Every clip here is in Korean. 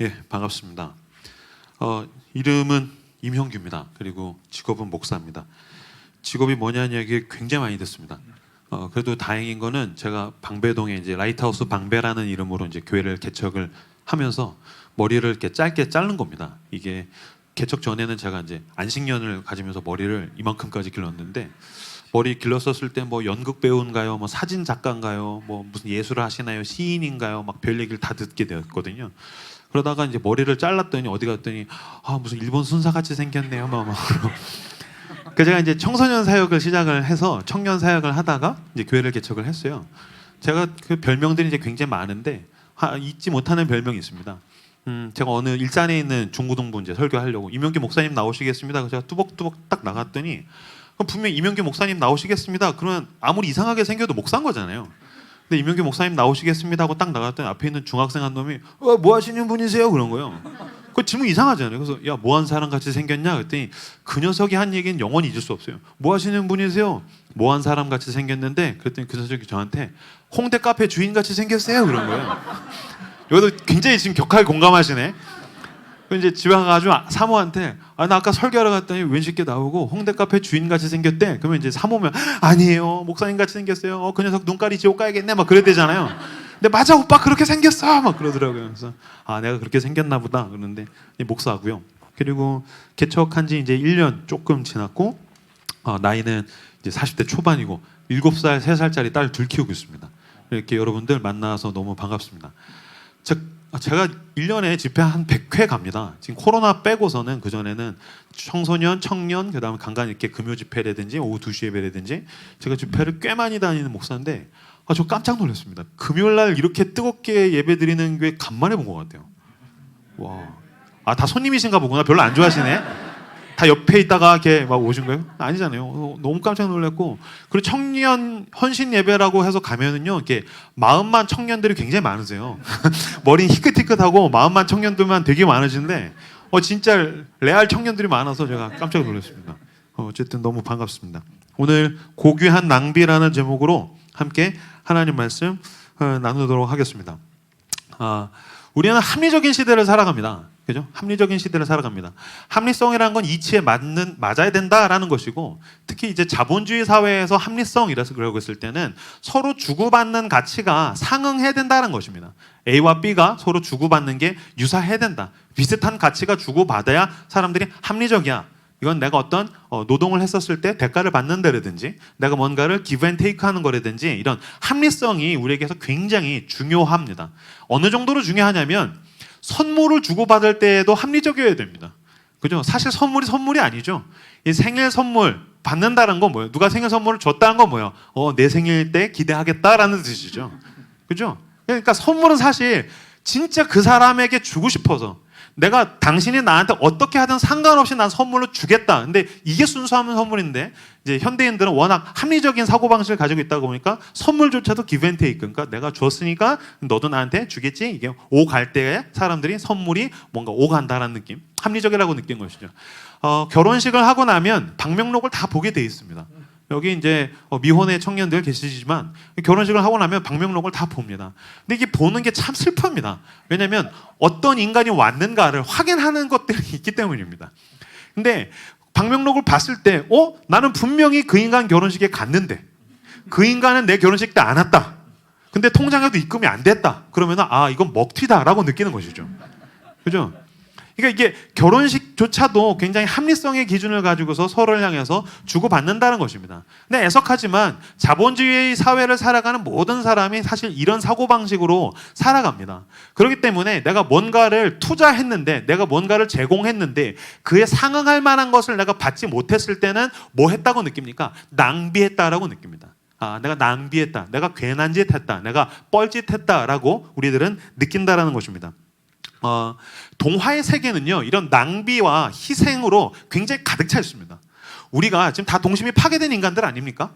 예, 반갑습니다. 이름은 임형규입니다. 그리고 직업은 목사입니다. 직업이 뭐냐는 얘기 굉장히 많이 듣습니다. 그래도 다행인 거는 제가 방배동에 이제 라이트하우스 방배라는 이름으로 이제 교회를 개척을 하면서 머리를 이렇게 짧게 자른 겁니다. 이게 개척 전에는 제가 이제 안식년을 가지면서 머리를 이만큼까지 길렀는데, 머리 길렀었을 때 뭐 연극 배우인가요, 뭐 사진 작가인가요, 뭐 무슨 예술을 하시나요, 시인인가요, 막 별 얘기를 다 듣게 되었거든요. 그러다가 이제 머리를 잘랐더니 어디 갔더니 무슨 일본 순사 같이 생겼네요, 막. 그 제가 이제 청소년 사역을 시작을 해서 청년 사역을 하다가 이제 교회를 개척을 했어요. 제가 그 별명들이 이제 굉장히 많은데 잊지 못하는 별명이 있습니다. 제가 어느 일산에 있는 중고등부 이제 설교하려고 임명규 목사님 나오시겠습니다. 그래서 제가 뚜벅뚜벅 딱 나갔더니 분명 임명규 목사님 나오시겠습니다. 그러면 아무리 이상하게 생겨도 목사인 거잖아요. 근데 임명규 목사님 나오시겠습니다 하고 딱 나갔더니 앞에 있는 중학생 한 놈이 뭐 하시는 분이세요? 그런 거예요. 그 질문 이상하잖아요. 그래서 야, 뭐 한 사람 같이 생겼냐 그랬더니 그 녀석이 한 얘기는 영원히 잊을 수 없어요. 뭐 하시는 분이세요? 뭐 한 사람 같이 생겼는데, 그랬더니 그 녀석이 저한테 홍대 카페 주인 같이 생겼어요, 그런 거예요. 여기도 굉장히 지금 격하게 공감하시네. 이제 집에 가가지고 사모한테 나 아까 설교하러 갔더니 왼식게 나오고 홍대 카페 주인 같이 생겼대. 그러면 이제 사모면 아니에요, 목사님 같이 생겼어요. 그 녀석 눈깔이 지옥 가야겠네, 막 그래야 되잖아요. 근데 맞아, 오빠 그렇게 생겼어, 막 그러더라고요. 그래서 내가 그렇게 생겼나 보다. 그런데 목사고요. 그리고 개척한 지 이제 1년 조금 지났고, 나이는 이제 40대 초반이고 7살, 3살짜리 딸 둘 키우고 있습니다. 이렇게 여러분들 만나서 너무 반갑습니다. 제가 1년에 집회 한 100회 갑니다. 지금 코로나 빼고서는 그전에는 청소년, 청년, 그 다음에 간간히 이렇게 금요 집회라든지 오후 2시 예배라든지 제가 집회를 꽤 많이 다니는 목사인데, 저 깜짝 놀랐습니다. 금요일날 이렇게 뜨겁게 예배 드리는 게 간만에 본 것 같아요. 와, 다 손님이신가 보구나. 별로 안 좋아하시네. 다 옆에 있다가 이렇게 막 오신 거예요? 아니잖아요. 너무 깜짝 놀랐고, 그리고 청년 헌신 예배라고 해서 가면은요, 이렇게 마음만 청년들이 굉장히 많으세요. 머리 희끗희끗하고 마음만 청년들만 되게 많으신데, 진짜 레알 청년들이 많아서 제가 깜짝 놀랐습니다. 어쨌든 너무 반갑습니다. 오늘 고귀한 낭비라는 제목으로 함께 하나님 말씀 나누도록 하겠습니다. 우리는 합리적인 시대를 살아갑니다. 그죠? 합리적인 시대를 살아갑니다. 합리성이라는 건 이치에 맞아야 된다라는 것이고, 특히 이제 자본주의 사회에서 합리성이라서 그러고 있을 때는 서로 주고받는 가치가 상응해야 된다는 것입니다. A와 B가 서로 주고받는 게 유사해야 된다. 비슷한 가치가 주고받아야 사람들이 합리적이야. 이건 내가 어떤 노동을 했었을 때 대가를 받는다라든지, 내가 뭔가를 give and take 하는 거라든지, 이런 합리성이 우리에게서 굉장히 중요합니다. 어느 정도로 중요하냐면 선물을 주고받을 때에도 합리적이어야 됩니다. 그죠? 사실 선물이 아니죠. 이 생일 선물 받는다는 건 뭐예요? 누가 생일 선물을 줬다는 건 뭐예요? 내 생일 때 기대하겠다라는 뜻이죠. 그죠? 그러니까 선물은 사실 진짜 그 사람에게 주고 싶어서, 내가 당신이 나한테 어떻게 하든 상관없이 난 선물로 주겠다. 근데 이게 순수한 선물인데, 이제 현대인들은 워낙 합리적인 사고방식을 가지고 있다 보니까 선물조차도 give and take. 그러니까 내가 줬으니까 너도 나한테 주겠지. 이게 오갈 때에 사람들이 선물이 뭔가 오간다라는 느낌. 합리적이라고 느낀 것이죠. 결혼식을 하고 나면 방명록을 다 보게 돼 있습니다. 여기 이제 미혼의 청년들 계시지만 결혼식을 하고 나면 방명록을 다 봅니다. 근데 이게 보는 게 참 슬픕니다. 왜냐하면 어떤 인간이 왔는가를 확인하는 것들이 있기 때문입니다. 근데 방명록을 봤을 때 나는 분명히 그 인간 결혼식에 갔는데 그 인간은 내 결혼식 때 안 왔다. 근데 통장에도 입금이 안 됐다. 그러면 이건 먹튀다라고 느끼는 것이죠. 그죠? 그러니까 이게 결혼식조차도 굉장히 합리성의 기준을 가지고서 서로를 향해서 주고받는다는 것입니다. 근데 애석하지만 자본주의 사회를 살아가는 모든 사람이 사실 이런 사고방식으로 살아갑니다. 그렇기 때문에 내가 뭔가를 투자했는데, 내가 뭔가를 제공했는데 그에 상응할 만한 것을 내가 받지 못했을 때는 뭐 했다고 느낍니까? 낭비했다라고 느낍니다. 내가 낭비했다, 내가 괜한 짓 했다, 내가 뻘짓했다라고 우리들은 느낀다라는 것입니다. 동화의 세계는요, 이런 낭비와 희생으로 굉장히 가득 차 있습니다. 우리가 지금 다 동심이 파괴된 인간들 아닙니까?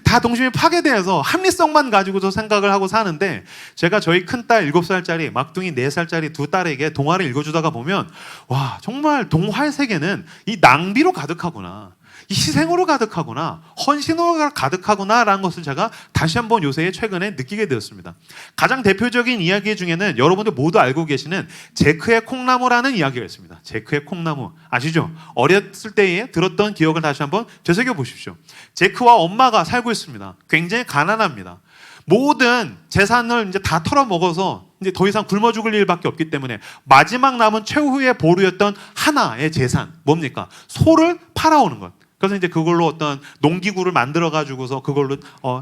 다 동심이 파괴돼서 합리성만 가지고서 생각을 하고 사는데, 제가 저희 큰딸 7살짜리, 막둥이 4살짜리 두 딸에게 동화를 읽어주다가 보면, 와, 정말 동화의 세계는 이 낭비로 가득하구나. 희생으로 가득하구나, 헌신으로 가득하구나라는 것을 제가 다시 한번 요새 최근에 느끼게 되었습니다. 가장 대표적인 이야기 중에는 여러분들 모두 알고 계시는 제크의 콩나무라는 이야기가 있습니다. 제크의 콩나무 아시죠? 어렸을 때에 들었던 기억을 다시 한번 되새겨 보십시오. 제크와 엄마가 살고 있습니다. 굉장히 가난합니다. 모든 재산을 이제 다 털어먹어서 이제 더 이상 굶어 죽을 일밖에 없기 때문에 마지막 남은 최후의 보루였던 하나의 재산, 뭡니까? 소를 팔아오는 것. 그래서 이제 그걸로 어떤 농기구를 만들어 가지고서 그걸로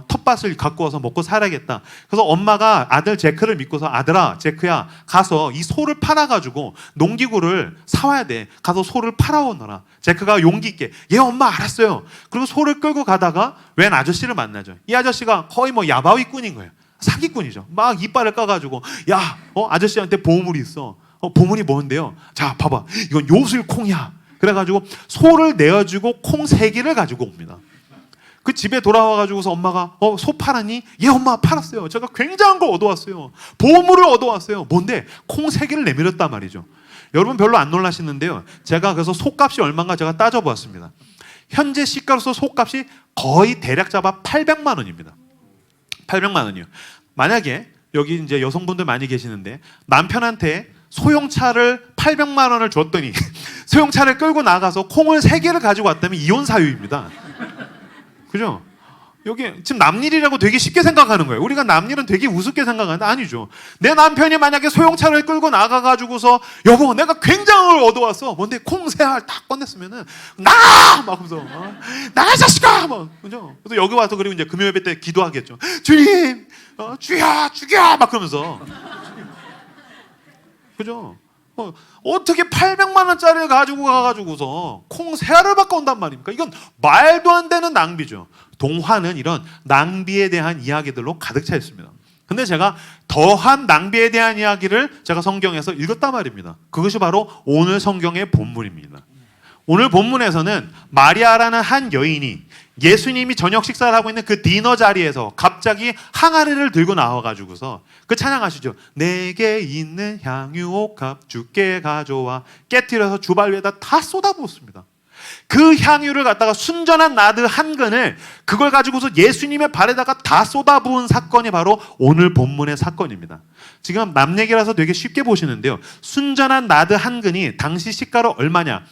텃밭을 갖고 와서 먹고 살아야겠다. 그래서 엄마가 아들 제크를 믿고서, 아들아 제크야, 가서 이 소를 팔아 가지고 농기구를 사와야 돼. 가서 소를 팔아오너라. 제크가 용기 있게, 예 엄마 알았어요. 그리고 소를 끌고 가다가 웬 아저씨를 만나죠. 이 아저씨가 거의 뭐 야바위꾼인 거예요. 사기꾼이죠. 막 이빨을 까가지고, 야 아저씨한테 보물이 있어. 보물이 뭔데요? 자 봐봐, 이건 요술콩이야. 그래가지고 소를 내어주고 콩 3개를 가지고 옵니다. 그 집에 돌아와가지고서 엄마가 소 팔았니? 예 엄마 팔았어요. 제가 굉장한 걸 얻어왔어요. 보물을 얻어왔어요. 뭔데? 콩 3개를 내밀었단 말이죠. 여러분 별로 안 놀라시는데요, 제가 그래서 소값이 얼마인가 제가 따져보았습니다. 현재 시가로서 소값이 거의 대략 잡아 800만 원입니다. 800만 원이요. 만약에 여기 이제 여성분들 많이 계시는데 남편한테 소형차를 800만 원을 줬더니 소형차를 끌고 나가서 콩을 3개를 가지고 왔다면 이혼 사유입니다. 그죠? 여기 지금 남일이라고 되게 쉽게 생각하는 거예요. 우리가 남일은 되게 우습게 생각하는데 아니죠. 내 남편이 만약에 소형차를 끌고 나가가지고서 여보 내가 굉장을 얻어왔어. 뭔데? 콩 3알 딱 꺼냈으면은 나! 막 하면서 나가 자식아! 막 그죠? 그래서 여기 와서 그리고 이제 금요예배 때 기도하겠죠. 주님! 주야! 죽여! 막 그러면서 그죠? 어떻게 800만 원짜리를 가지고 가가지고서 콩 3알을 바꿔온단 말입니까? 이건 말도 안 되는 낭비죠. 동화는 이런 낭비에 대한 이야기들로 가득 차 있습니다. 근데 제가 더한 낭비에 대한 이야기를 제가 성경에서 읽었단 말입니다. 그것이 바로 오늘 성경의 본문입니다. 오늘 본문에서는 마리아라는 한 여인이 예수님이 저녁 식사를 하고 있는 그 디너 자리에서 갑자기 항아리를 들고 나와가지고서 그 찬양하시죠. 내게 있는 향유옥합 주께 가져와 깨뜨려서 주발 위에다 다 쏟아부었습니다. 그 향유를 갖다가 순전한 나드 한 근을 그걸 가지고서 예수님의 발에다가 다 쏟아부은 사건이 바로 오늘 본문의 사건입니다. 지금 남 얘기라서 되게 쉽게 보시는데요, 순전한 나드 한 근이 당시 시가로 얼마냐?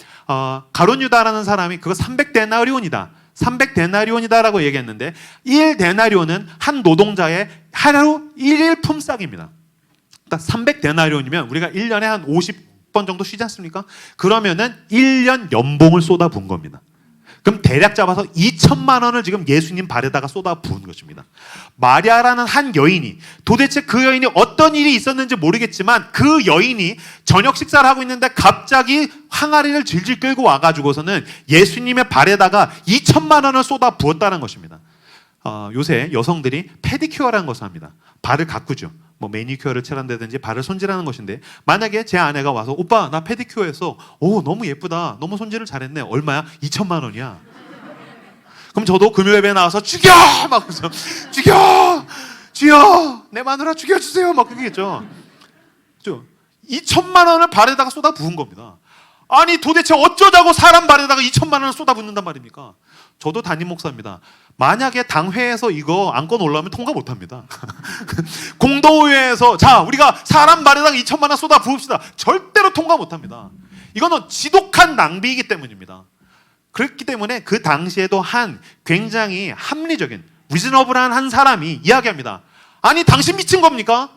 가룟 유다라는 사람이 그거 300데나리온이다. 300데나리온이다라고 얘기했는데 1데나리온은 한 노동자의 하루 1일 품삯입니다. 그러니까 300데나리온이면 우리가 1년에 한 50번 정도 쉬지 않습니까? 그러면은 1년 연봉을 쏟아부은 겁니다. 그럼 대략 잡아서 2천만 원을 지금 예수님 발에다가 쏟아부은 것입니다. 마리아라는 한 여인이, 도대체 그 여인이 어떤 일이 있었는지 모르겠지만 그 여인이 저녁 식사를 하고 있는데 갑자기 항아리를 질질 끌고 와가지고서는 예수님의 발에다가 2천만 원을 쏟아부었다는 것입니다. 요새 여성들이 페디큐어라는 것을 합니다. 발을 가꾸죠. 뭐 매니큐어를 칠한다든지 발을 손질하는 것인데, 만약에 제 아내가 와서 오빠 나 페디큐어 했어. 오 너무 예쁘다. 너무 손질을 잘했네. 얼마야? 2천만 원이야. 그럼 저도 금요일에 나와서 죽여! 막 그래서 죽여! 주여! 내 마누라 죽여주세요! 막 그러겠죠. 2천만 원을 발에다가 쏟아 부은 겁니다. 아니 도대체 어쩌자고 사람 발에다가 2천만 원을 쏟아 붓는단 말입니까? 저도 담임 목사입니다. 만약에 당회에서 이거 안건 올라오면 통과 못합니다. 공동의회에서 자 우리가 사람 발에다가 2천만 원 쏟아 부읍시다. 절대로 통과 못합니다. 이거는 지독한 낭비이기 때문입니다. 그렇기 때문에 그 당시에도 한 굉장히 합리적인 리즈너블한 한 사람이 이야기합니다. 아니 당신 미친 겁니까?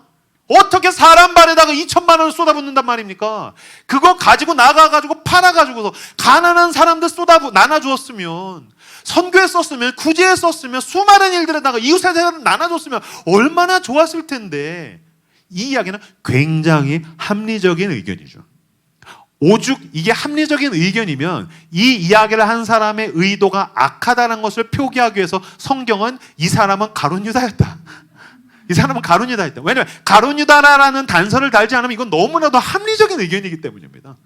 어떻게 사람 발에다가 2천만 원을 쏟아붓는단 말입니까? 그거 가지고 나가가지고 팔아가지고서 가난한 사람들 나눠주었으면, 선교에 썼으면, 구제에 썼으면, 수많은 일들에다가 이웃에 나눠줬으면 얼마나 좋았을 텐데, 이 이야기는 굉장히 합리적인 의견이죠. 오죽 이게 합리적인 의견이면 이 이야기를 한 사람의 의도가 악하다는 것을 표기하기 위해서 성경은 이 사람은 가룟 유다였다. 이 사람은 가룟 유다였다. 왜냐하면 가룟 유다라는 단서를 달지 않으면 이건 너무나도 합리적인 의견이기 때문입니다.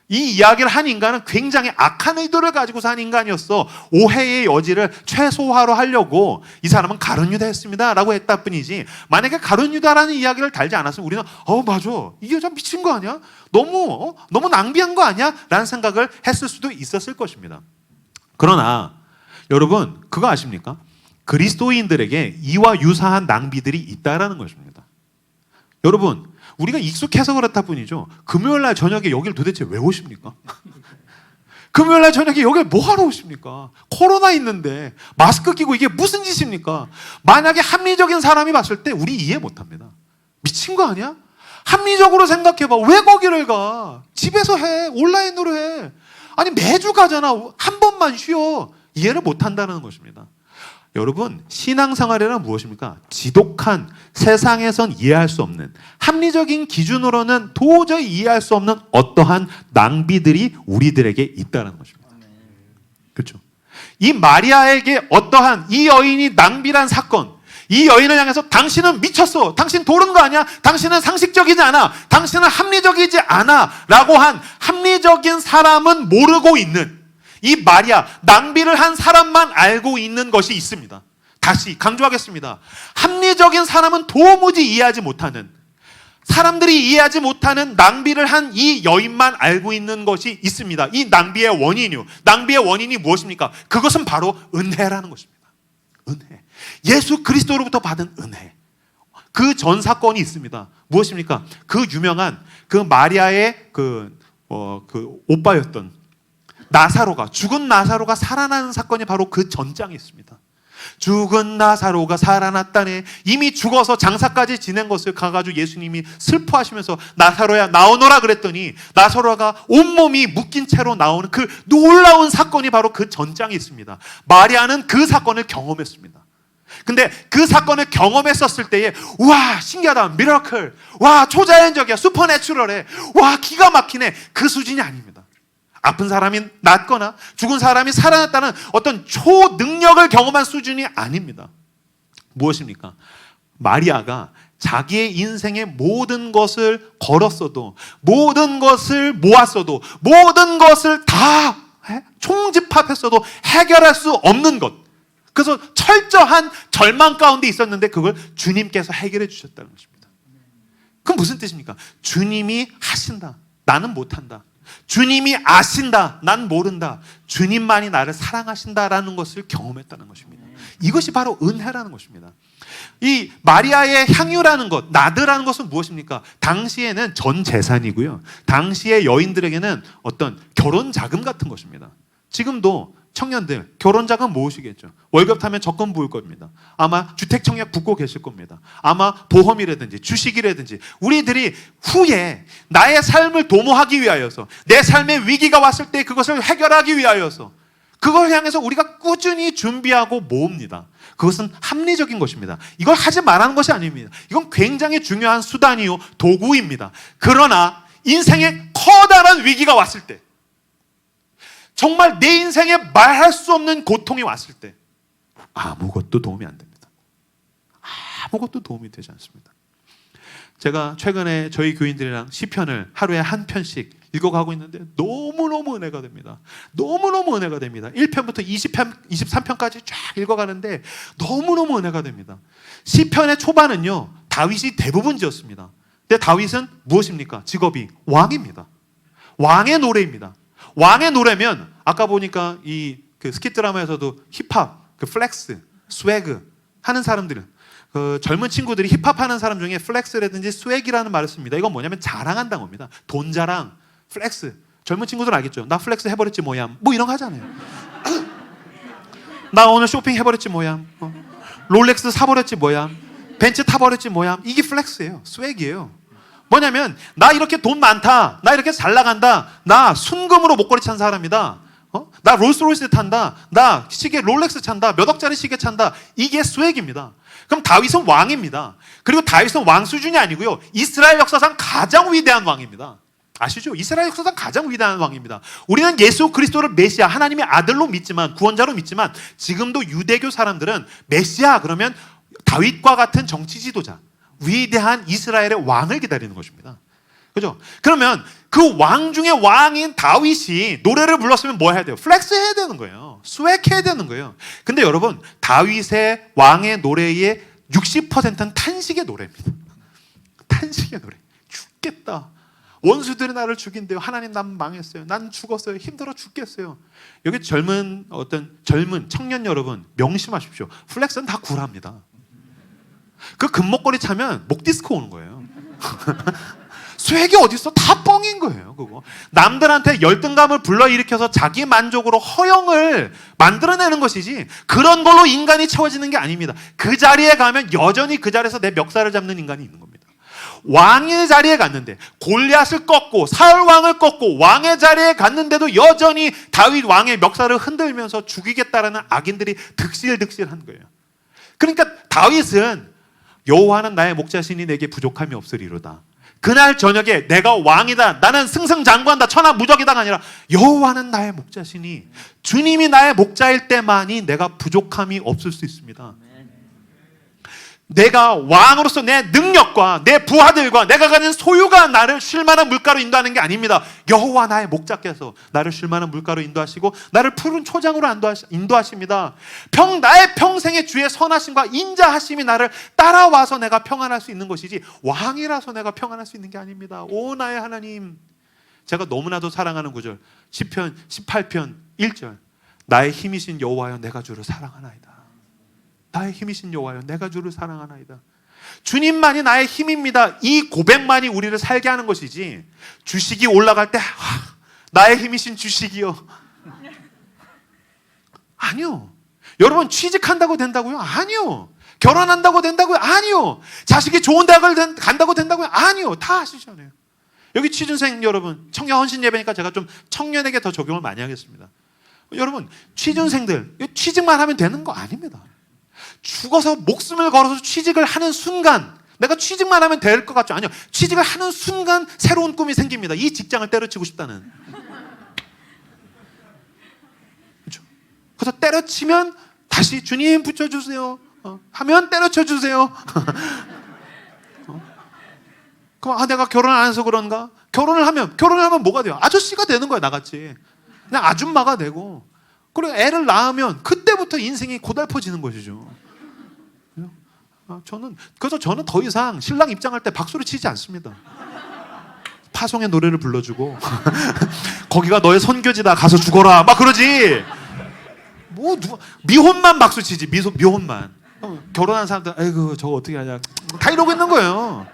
이 이야기를 한 인간은 굉장히 악한 의도를 가지고서 한 인간이었어. 오해의 여지를 최소화로 하려고 이 사람은 가룟 유다였습니다 라고 했다 뿐이지, 만약에 가룟 유다라는 이야기를 달지 않았으면 우리는 맞아 이 여자 미친 거 아니야? 너무 낭비한 거 아니야? 라는 생각을 했을 수도 있었을 것입니다. 그러나 여러분 그거 아십니까? 그리스도인들에게 이와 유사한 낭비들이 있다라는 것입니다. 여러분 우리가 익숙해서 그렇다 뿐이죠. 금요일날 저녁에 여기를 도대체 왜 오십니까? 금요일날 저녁에 여기 뭐하러 오십니까? 코로나 있는데 마스크 끼고 이게 무슨 짓입니까? 만약에 합리적인 사람이 봤을 때 우리 이해 못합니다. 미친 거 아니야? 합리적으로 생각해봐. 왜 거기를 가? 집에서 해. 온라인으로 해. 아니 매주 가잖아. 한 번만 쉬어. 이해를 못한다는 것입니다. 여러분 신앙생활이란 무엇입니까? 지독한, 세상에선 이해할 수 없는, 합리적인 기준으로는 도저히 이해할 수 없는 어떠한 낭비들이 우리들에게 있다는 것입니다. 그렇죠? 이 마리아에게 어떠한 이 여인이 낭비란 사건, 이 여인을 향해서 당신은 미쳤어, 당신 도는 거 아니야, 당신은 상식적이지 않아, 당신은 합리적이지 않아 라고 한 합리적인 사람은 모르고 있는 이 마리아, 낭비를 한 사람만 알고 있는 것이 있습니다. 다시 강조하겠습니다. 합리적인 사람은 도무지 이해하지 못하는, 사람들이 이해하지 못하는 낭비를 한 이 여인만 알고 있는 것이 있습니다. 이 낭비의 원인이 무엇입니까? 그것은 바로 은혜라는 것입니다. 은혜. 예수 그리스도로부터 받은 은혜. 그 전 사건이 있습니다. 무엇입니까? 그 유명한 그 마리아의 그 오빠였던 죽은 나사로가 살아나는 사건이 바로 그 전장에 있습니다. 죽은 나사로가 살아났다네. 이미 죽어서 장사까지 지낸 것을 가가지고 예수님이 슬퍼하시면서 나사로야 나오너라 그랬더니 나사로가 온몸이 묶인 채로 나오는 그 놀라운 사건이 바로 그 전장에 있습니다. 마리아는 그 사건을 경험했습니다. 근데 그 사건을 경험했었을 때에 와 신기하다, 미라클, 와 초자연적이야, 슈퍼내추럴해, 와 기가 막히네, 그 수준이 아닙니다. 아픈 사람이 낫거나 죽은 사람이 살아났다는 어떤 초능력을 경험한 수준이 아닙니다. 무엇입니까? 마리아가 자기의 인생의 모든 것을 걸었어도, 모든 것을 모았어도, 모든 것을 다 총집합했어도 해결할 수 없는 것, 그래서 철저한 절망 가운데 있었는데 그걸 주님께서 해결해 주셨다는 것입니다. 그건 무슨 뜻입니까? 주님이 하신다, 나는 못한다. 주님이 아신다, 난 모른다. 주님만이 나를 사랑하신다라는 것을 경험했다는 것입니다. 이것이 바로 은혜라는 것입니다. 이 마리아의 향유라는 것, 나드라는 것은 무엇입니까? 당시에는 전 재산이고요, 당시의 여인들에게는 어떤 결혼 자금 같은 것입니다. 지금도 청년들 결혼 자금 모으시겠죠. 월급 타면 적금 부을 겁니다. 아마 주택 청약 붙고 계실 겁니다. 아마 보험이라든지 주식이라든지 우리들이 후에 나의 삶을 도모하기 위하여서, 내 삶에 위기가 왔을 때 그것을 해결하기 위하여서 그걸 향해서 우리가 꾸준히 준비하고 모읍니다. 그것은 합리적인 것입니다. 이걸 하지 말라는 것이 아닙니다. 이건 굉장히 중요한 수단이요 도구입니다. 그러나 인생에 커다란 위기가 왔을 때, 정말 내 인생에 말할 수 없는 고통이 왔을 때 아무것도 도움이 안 됩니다. 아무것도 도움이 되지 않습니다. 제가 최근에 저희 교인들이랑 시편을 하루에 한 편씩 읽어가고 있는데 너무너무 은혜가 됩니다. 너무너무 은혜가 됩니다. 1편부터 23편까지 쫙 읽어가는데 너무너무 은혜가 됩니다. 시편의 초반은요 다윗이 대부분 지었습니다. 근데 다윗은 무엇입니까? 직업이 왕입니다. 왕의 노래입니다. 왕의 노래면 아까 보니까 그 스킷 드라마에서도 힙합, 그 플렉스, 스웨그 하는 사람들은, 그 젊은 친구들이 힙합 하는 사람 중에 플렉스라든지 스웨기라는 말을 씁니다. 이건 뭐냐면 자랑한다는 겁니다. 돈 자랑, 플렉스. 젊은 친구들 알겠죠? 나 플렉스 해버렸지 뭐야, 뭐 이런 거 하잖아요. 나 오늘 쇼핑 해버렸지 뭐야, 롤렉스 사버렸지 뭐야, 벤츠 타버렸지 뭐야. 이게 플렉스예요. 스웨기예요. 뭐냐면 나 이렇게 돈 많다, 나 이렇게 잘 나간다, 나 순금으로 목걸이 찬 사람이다, 나 롤스로이스 탄다, 나 시계 롤렉스 찬다, 몇 억짜리 시계 찬다. 이게 스웩입니다. 그럼 다윗은 왕입니다. 그리고 다윗은 왕 수준이 아니고요, 이스라엘 역사상 가장 위대한 왕입니다. 아시죠? 이스라엘 역사상 가장 위대한 왕입니다. 우리는 예수 그리스도를 메시아, 하나님의 아들로 믿지만, 구원자로 믿지만, 지금도 유대교 사람들은 메시아 그러면 다윗과 같은 정치 지도자, 위대한 이스라엘의 왕을 기다리는 것입니다. 그죠? 그러면 그 왕 중에 왕인 다윗이 노래를 불렀으면 뭐 해야 돼요? 플렉스 해야 되는 거예요. 스웩 해야 되는 거예요. 근데 여러분, 다윗의 왕의 노래의 60%는 탄식의 노래입니다. 탄식의 노래. 죽겠다. 원수들이 나를 죽인대요. 하나님, 난 망했어요. 난 죽었어요. 힘들어 죽겠어요. 여기 젊은 청년 여러분, 명심하십시오. 플렉스는 다 굴합니다. 그 금목걸이 차면 목 디스크 오는 거예요. 쇠기 어딨어? 다 뻥인 거예요. 그거 남들한테 열등감을 불러일으켜서 자기 만족으로 허영을 만들어내는 것이지, 그런 걸로 인간이 채워지는 게 아닙니다. 그 자리에 가면 여전히 그 자리에서 내 멱살을 잡는 인간이 있는 겁니다. 왕의 자리에 갔는데 골리앗을 꺾고 사울 왕을 꺾고 왕의 자리에 갔는데도 여전히 다윗 왕의 멱살을 흔들면서 죽이겠다라는 악인들이 득실득실한 거예요. 그러니까 다윗은 여호와는 나의 목자시니 내게 부족함이 없으리로다. 그날 저녁에 내가 왕이다, 나는 승승장구한다, 천하무적이다가 아니라 여호와는 나의 목자시니, 주님이 나의 목자일 때만이 내가 부족함이 없을 수 있습니다. 내가 왕으로서 내 능력과 내 부하들과 내가 가진 소유가 나를 쉴만한 물가로 인도하는 게 아닙니다. 여호와 나의 목자께서 나를 쉴만한 물가로 인도하시고 나를 푸른 초장으로 인도하십니다. 나의 평생의 주의 선하심과 인자하심이 나를 따라와서 내가 평안할 수 있는 것이지, 왕이라서 내가 평안할 수 있는 게 아닙니다. 오 나의 하나님, 제가 너무나도 사랑하는 구절, 시편 18편 1절, 나의 힘이신 여호와여 내가 주를 사랑하나이다. 나의 힘이신 여호와여 내가 주를 사랑하나이다. 주님만이 나의 힘입니다. 이 고백만이 우리를 살게 하는 것이지, 주식이 올라갈 때 나의 힘이신 주식이요, 아니요. 여러분, 취직한다고 된다고요? 아니요. 결혼한다고 된다고요? 아니요. 자식이 좋은 대학을 간다고 된다고요? 아니요. 다 아시잖아요. 여기 취준생 여러분, 청년 헌신 예배니까 제가 좀 청년에게 더 적용을 많이 하겠습니다. 여러분, 취준생들 취직만 하면 되는 거 아닙니다. 죽어서 목숨을 걸어서 취직을 하는 순간, 내가 취직만 하면 될 것 같죠? 아니요. 취직을 하는 순간 새로운 꿈이 생깁니다. 이 직장을 때려치고 싶다는. 그렇죠? 그래서 때려치면 다시 주님 붙여주세요 하면 때려쳐주세요. 그럼 내가 결혼 안 해서 그런가? 결혼을 하면 뭐가 돼요? 아저씨가 되는 거야, 나같이. 그냥 아줌마가 되고, 그리고 애를 낳으면 그때부터 인생이 고달퍼지는 것이죠. 그래서 저는 더 이상 신랑 입장할 때 박수를 치지 않습니다. 파송의 노래를 불러주고 거기가 너의 선교지다, 가서 죽어라 막 그러지. 미혼만 박수 치지. 미혼만. 결혼한 사람들 아이고 저거 어떻게 하냐 다 이러고 있는 거예요.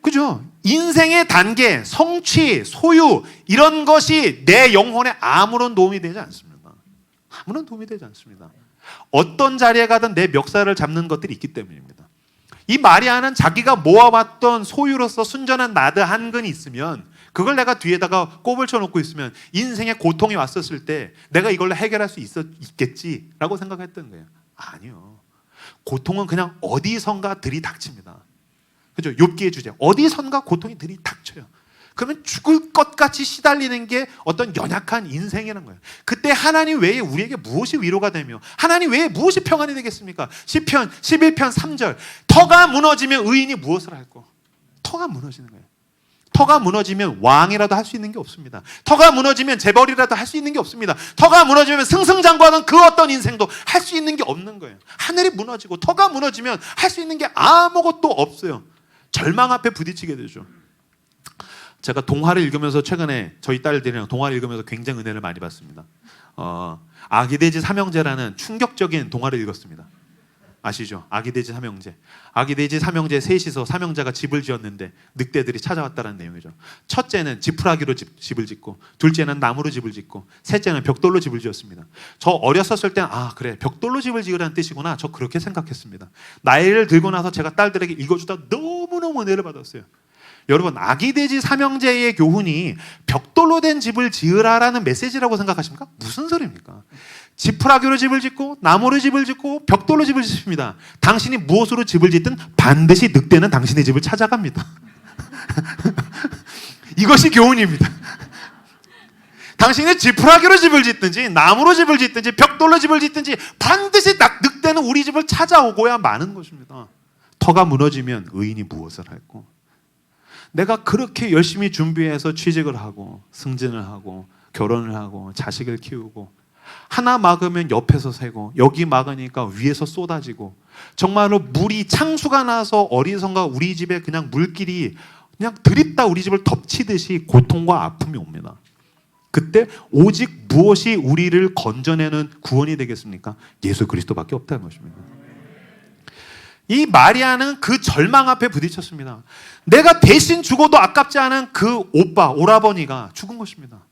그죠? 인생의 단계, 성취, 소유, 이런 것이 내 영혼에 아무런 도움이 되지 않습니다. 아무런 도움이 되지 않습니다. 어떤 자리에 가든 내 멱살을 잡는 것들이 있기 때문입니다. 이 마리아는 자기가 모아왔던 소유로서 순전한 나드 한 근이 있으면, 그걸 내가 뒤에다가 꼽을 쳐놓고 있으면 인생의 고통이 왔었을 때 내가 이걸로 해결할 수 있겠지라고 생각했던 거예요. 아니요. 고통은 그냥 어디선가 들이닥칩니다. 그죠? 욥기의 주제, 어디선가 고통이 들이닥쳐요. 그러면 죽을 것 같이 시달리는 게 어떤 연약한 인생이라는 거예요. 그때 하나님 외에 우리에게 무엇이 위로가 되며 하나님 외에 무엇이 평안이 되겠습니까? 시편 11편 3절, 터가 무너지면 의인이 무엇을 할꼬? 터가 무너지는 거예요. 터가 무너지면 왕이라도 할 수 있는 게 없습니다. 터가 무너지면 재벌이라도 할 수 있는 게 없습니다. 터가 무너지면 승승장구하던 그 어떤 인생도 할 수 있는 게 없는 거예요. 하늘이 무너지고 터가 무너지면 할 수 있는 게 아무것도 없어요. 절망 앞에 부딪히게 되죠. 제가 동화를 읽으면서 최근에 저희 딸들이랑 동화를 읽으면서 굉장히 은혜를 많이 받습니다. 아기돼지 삼형제라는 충격적인 동화를 읽었습니다. 아시죠? 아기돼지 삼형제. 아기돼지 삼형제 셋이서 삼형제가 집을 지었는데 늑대들이 찾아왔다는 내용이죠. 첫째는 지푸라기로 집을 짓고, 둘째는 나무로 집을 짓고, 셋째는 벽돌로 집을 지었습니다. 저 어렸었을 땐 그래, 벽돌로 집을 지으라는 뜻이구나, 저 그렇게 생각했습니다. 나이를 들고 나서 제가 딸들에게 읽어주다 너무너무 은혜를 받았어요. 여러분, 아기돼지 삼형제의 교훈이 벽돌로 된 집을 지으라라는 메시지라고 생각하십니까? 무슨 소리입니까? 지푸라기로 집을 짓고, 나무로 집을 짓고, 벽돌로 집을 짓습니다. 당신이 무엇으로 집을 짓든 반드시 늑대는 당신의 집을 찾아갑니다. 이것이 교훈입니다. 당신이 지푸라기로 집을 짓든지 나무로 집을 짓든지 벽돌로 집을 짓든지 반드시 늑대는 우리 집을 찾아오고야 마는 것입니다. 터가 무너지면 의인이 무엇을 할꼬? 내가 그렇게 열심히 준비해서 취직을 하고 승진을 하고 결혼을 하고 자식을 키우고, 하나 막으면 옆에서 새고, 여기 막으니까 위에서 쏟아지고, 정말로 물이 창수가 나서 어리선가 우리 집에 그냥 물길이 그냥 드립다 우리 집을 덮치듯이 고통과 아픔이 옵니다. 그때 오직 무엇이 우리를 건져내는 구원이 되겠습니까? 예수 그리스도밖에 없다는 것입니다. 이 마리아는 그 절망 앞에 부딪혔습니다. 내가 대신 죽어도 아깝지 않은 그 오빠, 오라버니가 죽은 것입니다.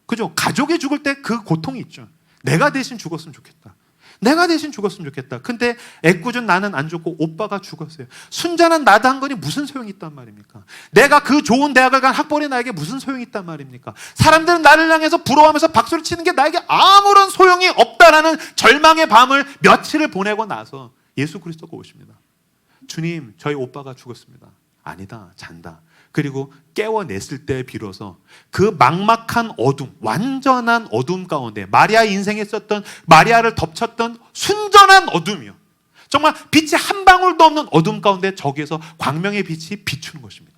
그죠? 가족이 죽을 때 그 고통이 있죠. 내가 대신 죽었으면 좋겠다. 내가 대신 죽었으면 좋겠다. 근데 애꿎은 나는 안 죽고 오빠가 죽었어요. 순전한 나도 한 거니 무슨 소용이 있단 말입니까? 내가 그 좋은 대학을 간 학벌이 나에게 무슨 소용이 있단 말입니까? 사람들은 나를 향해서 부러워하면서 박수를 치는 게 나에게 아무런 소용이 없다라는 절망의 밤을 며칠을 보내고 나서 예수 그리스도가 오십니다. 주님, 저희 오빠가 죽었습니다. 아니다, 잔다. 그리고 깨워냈을 때 비로소 그 막막한 어둠, 완전한 어둠 가운데 마리아의 인생에 있었던, 마리아를 덮쳤던 순전한 어둠이요, 정말 빛이 한 방울도 없는 어둠 가운데 저기에서 광명의 빛이 비추는 것입니다.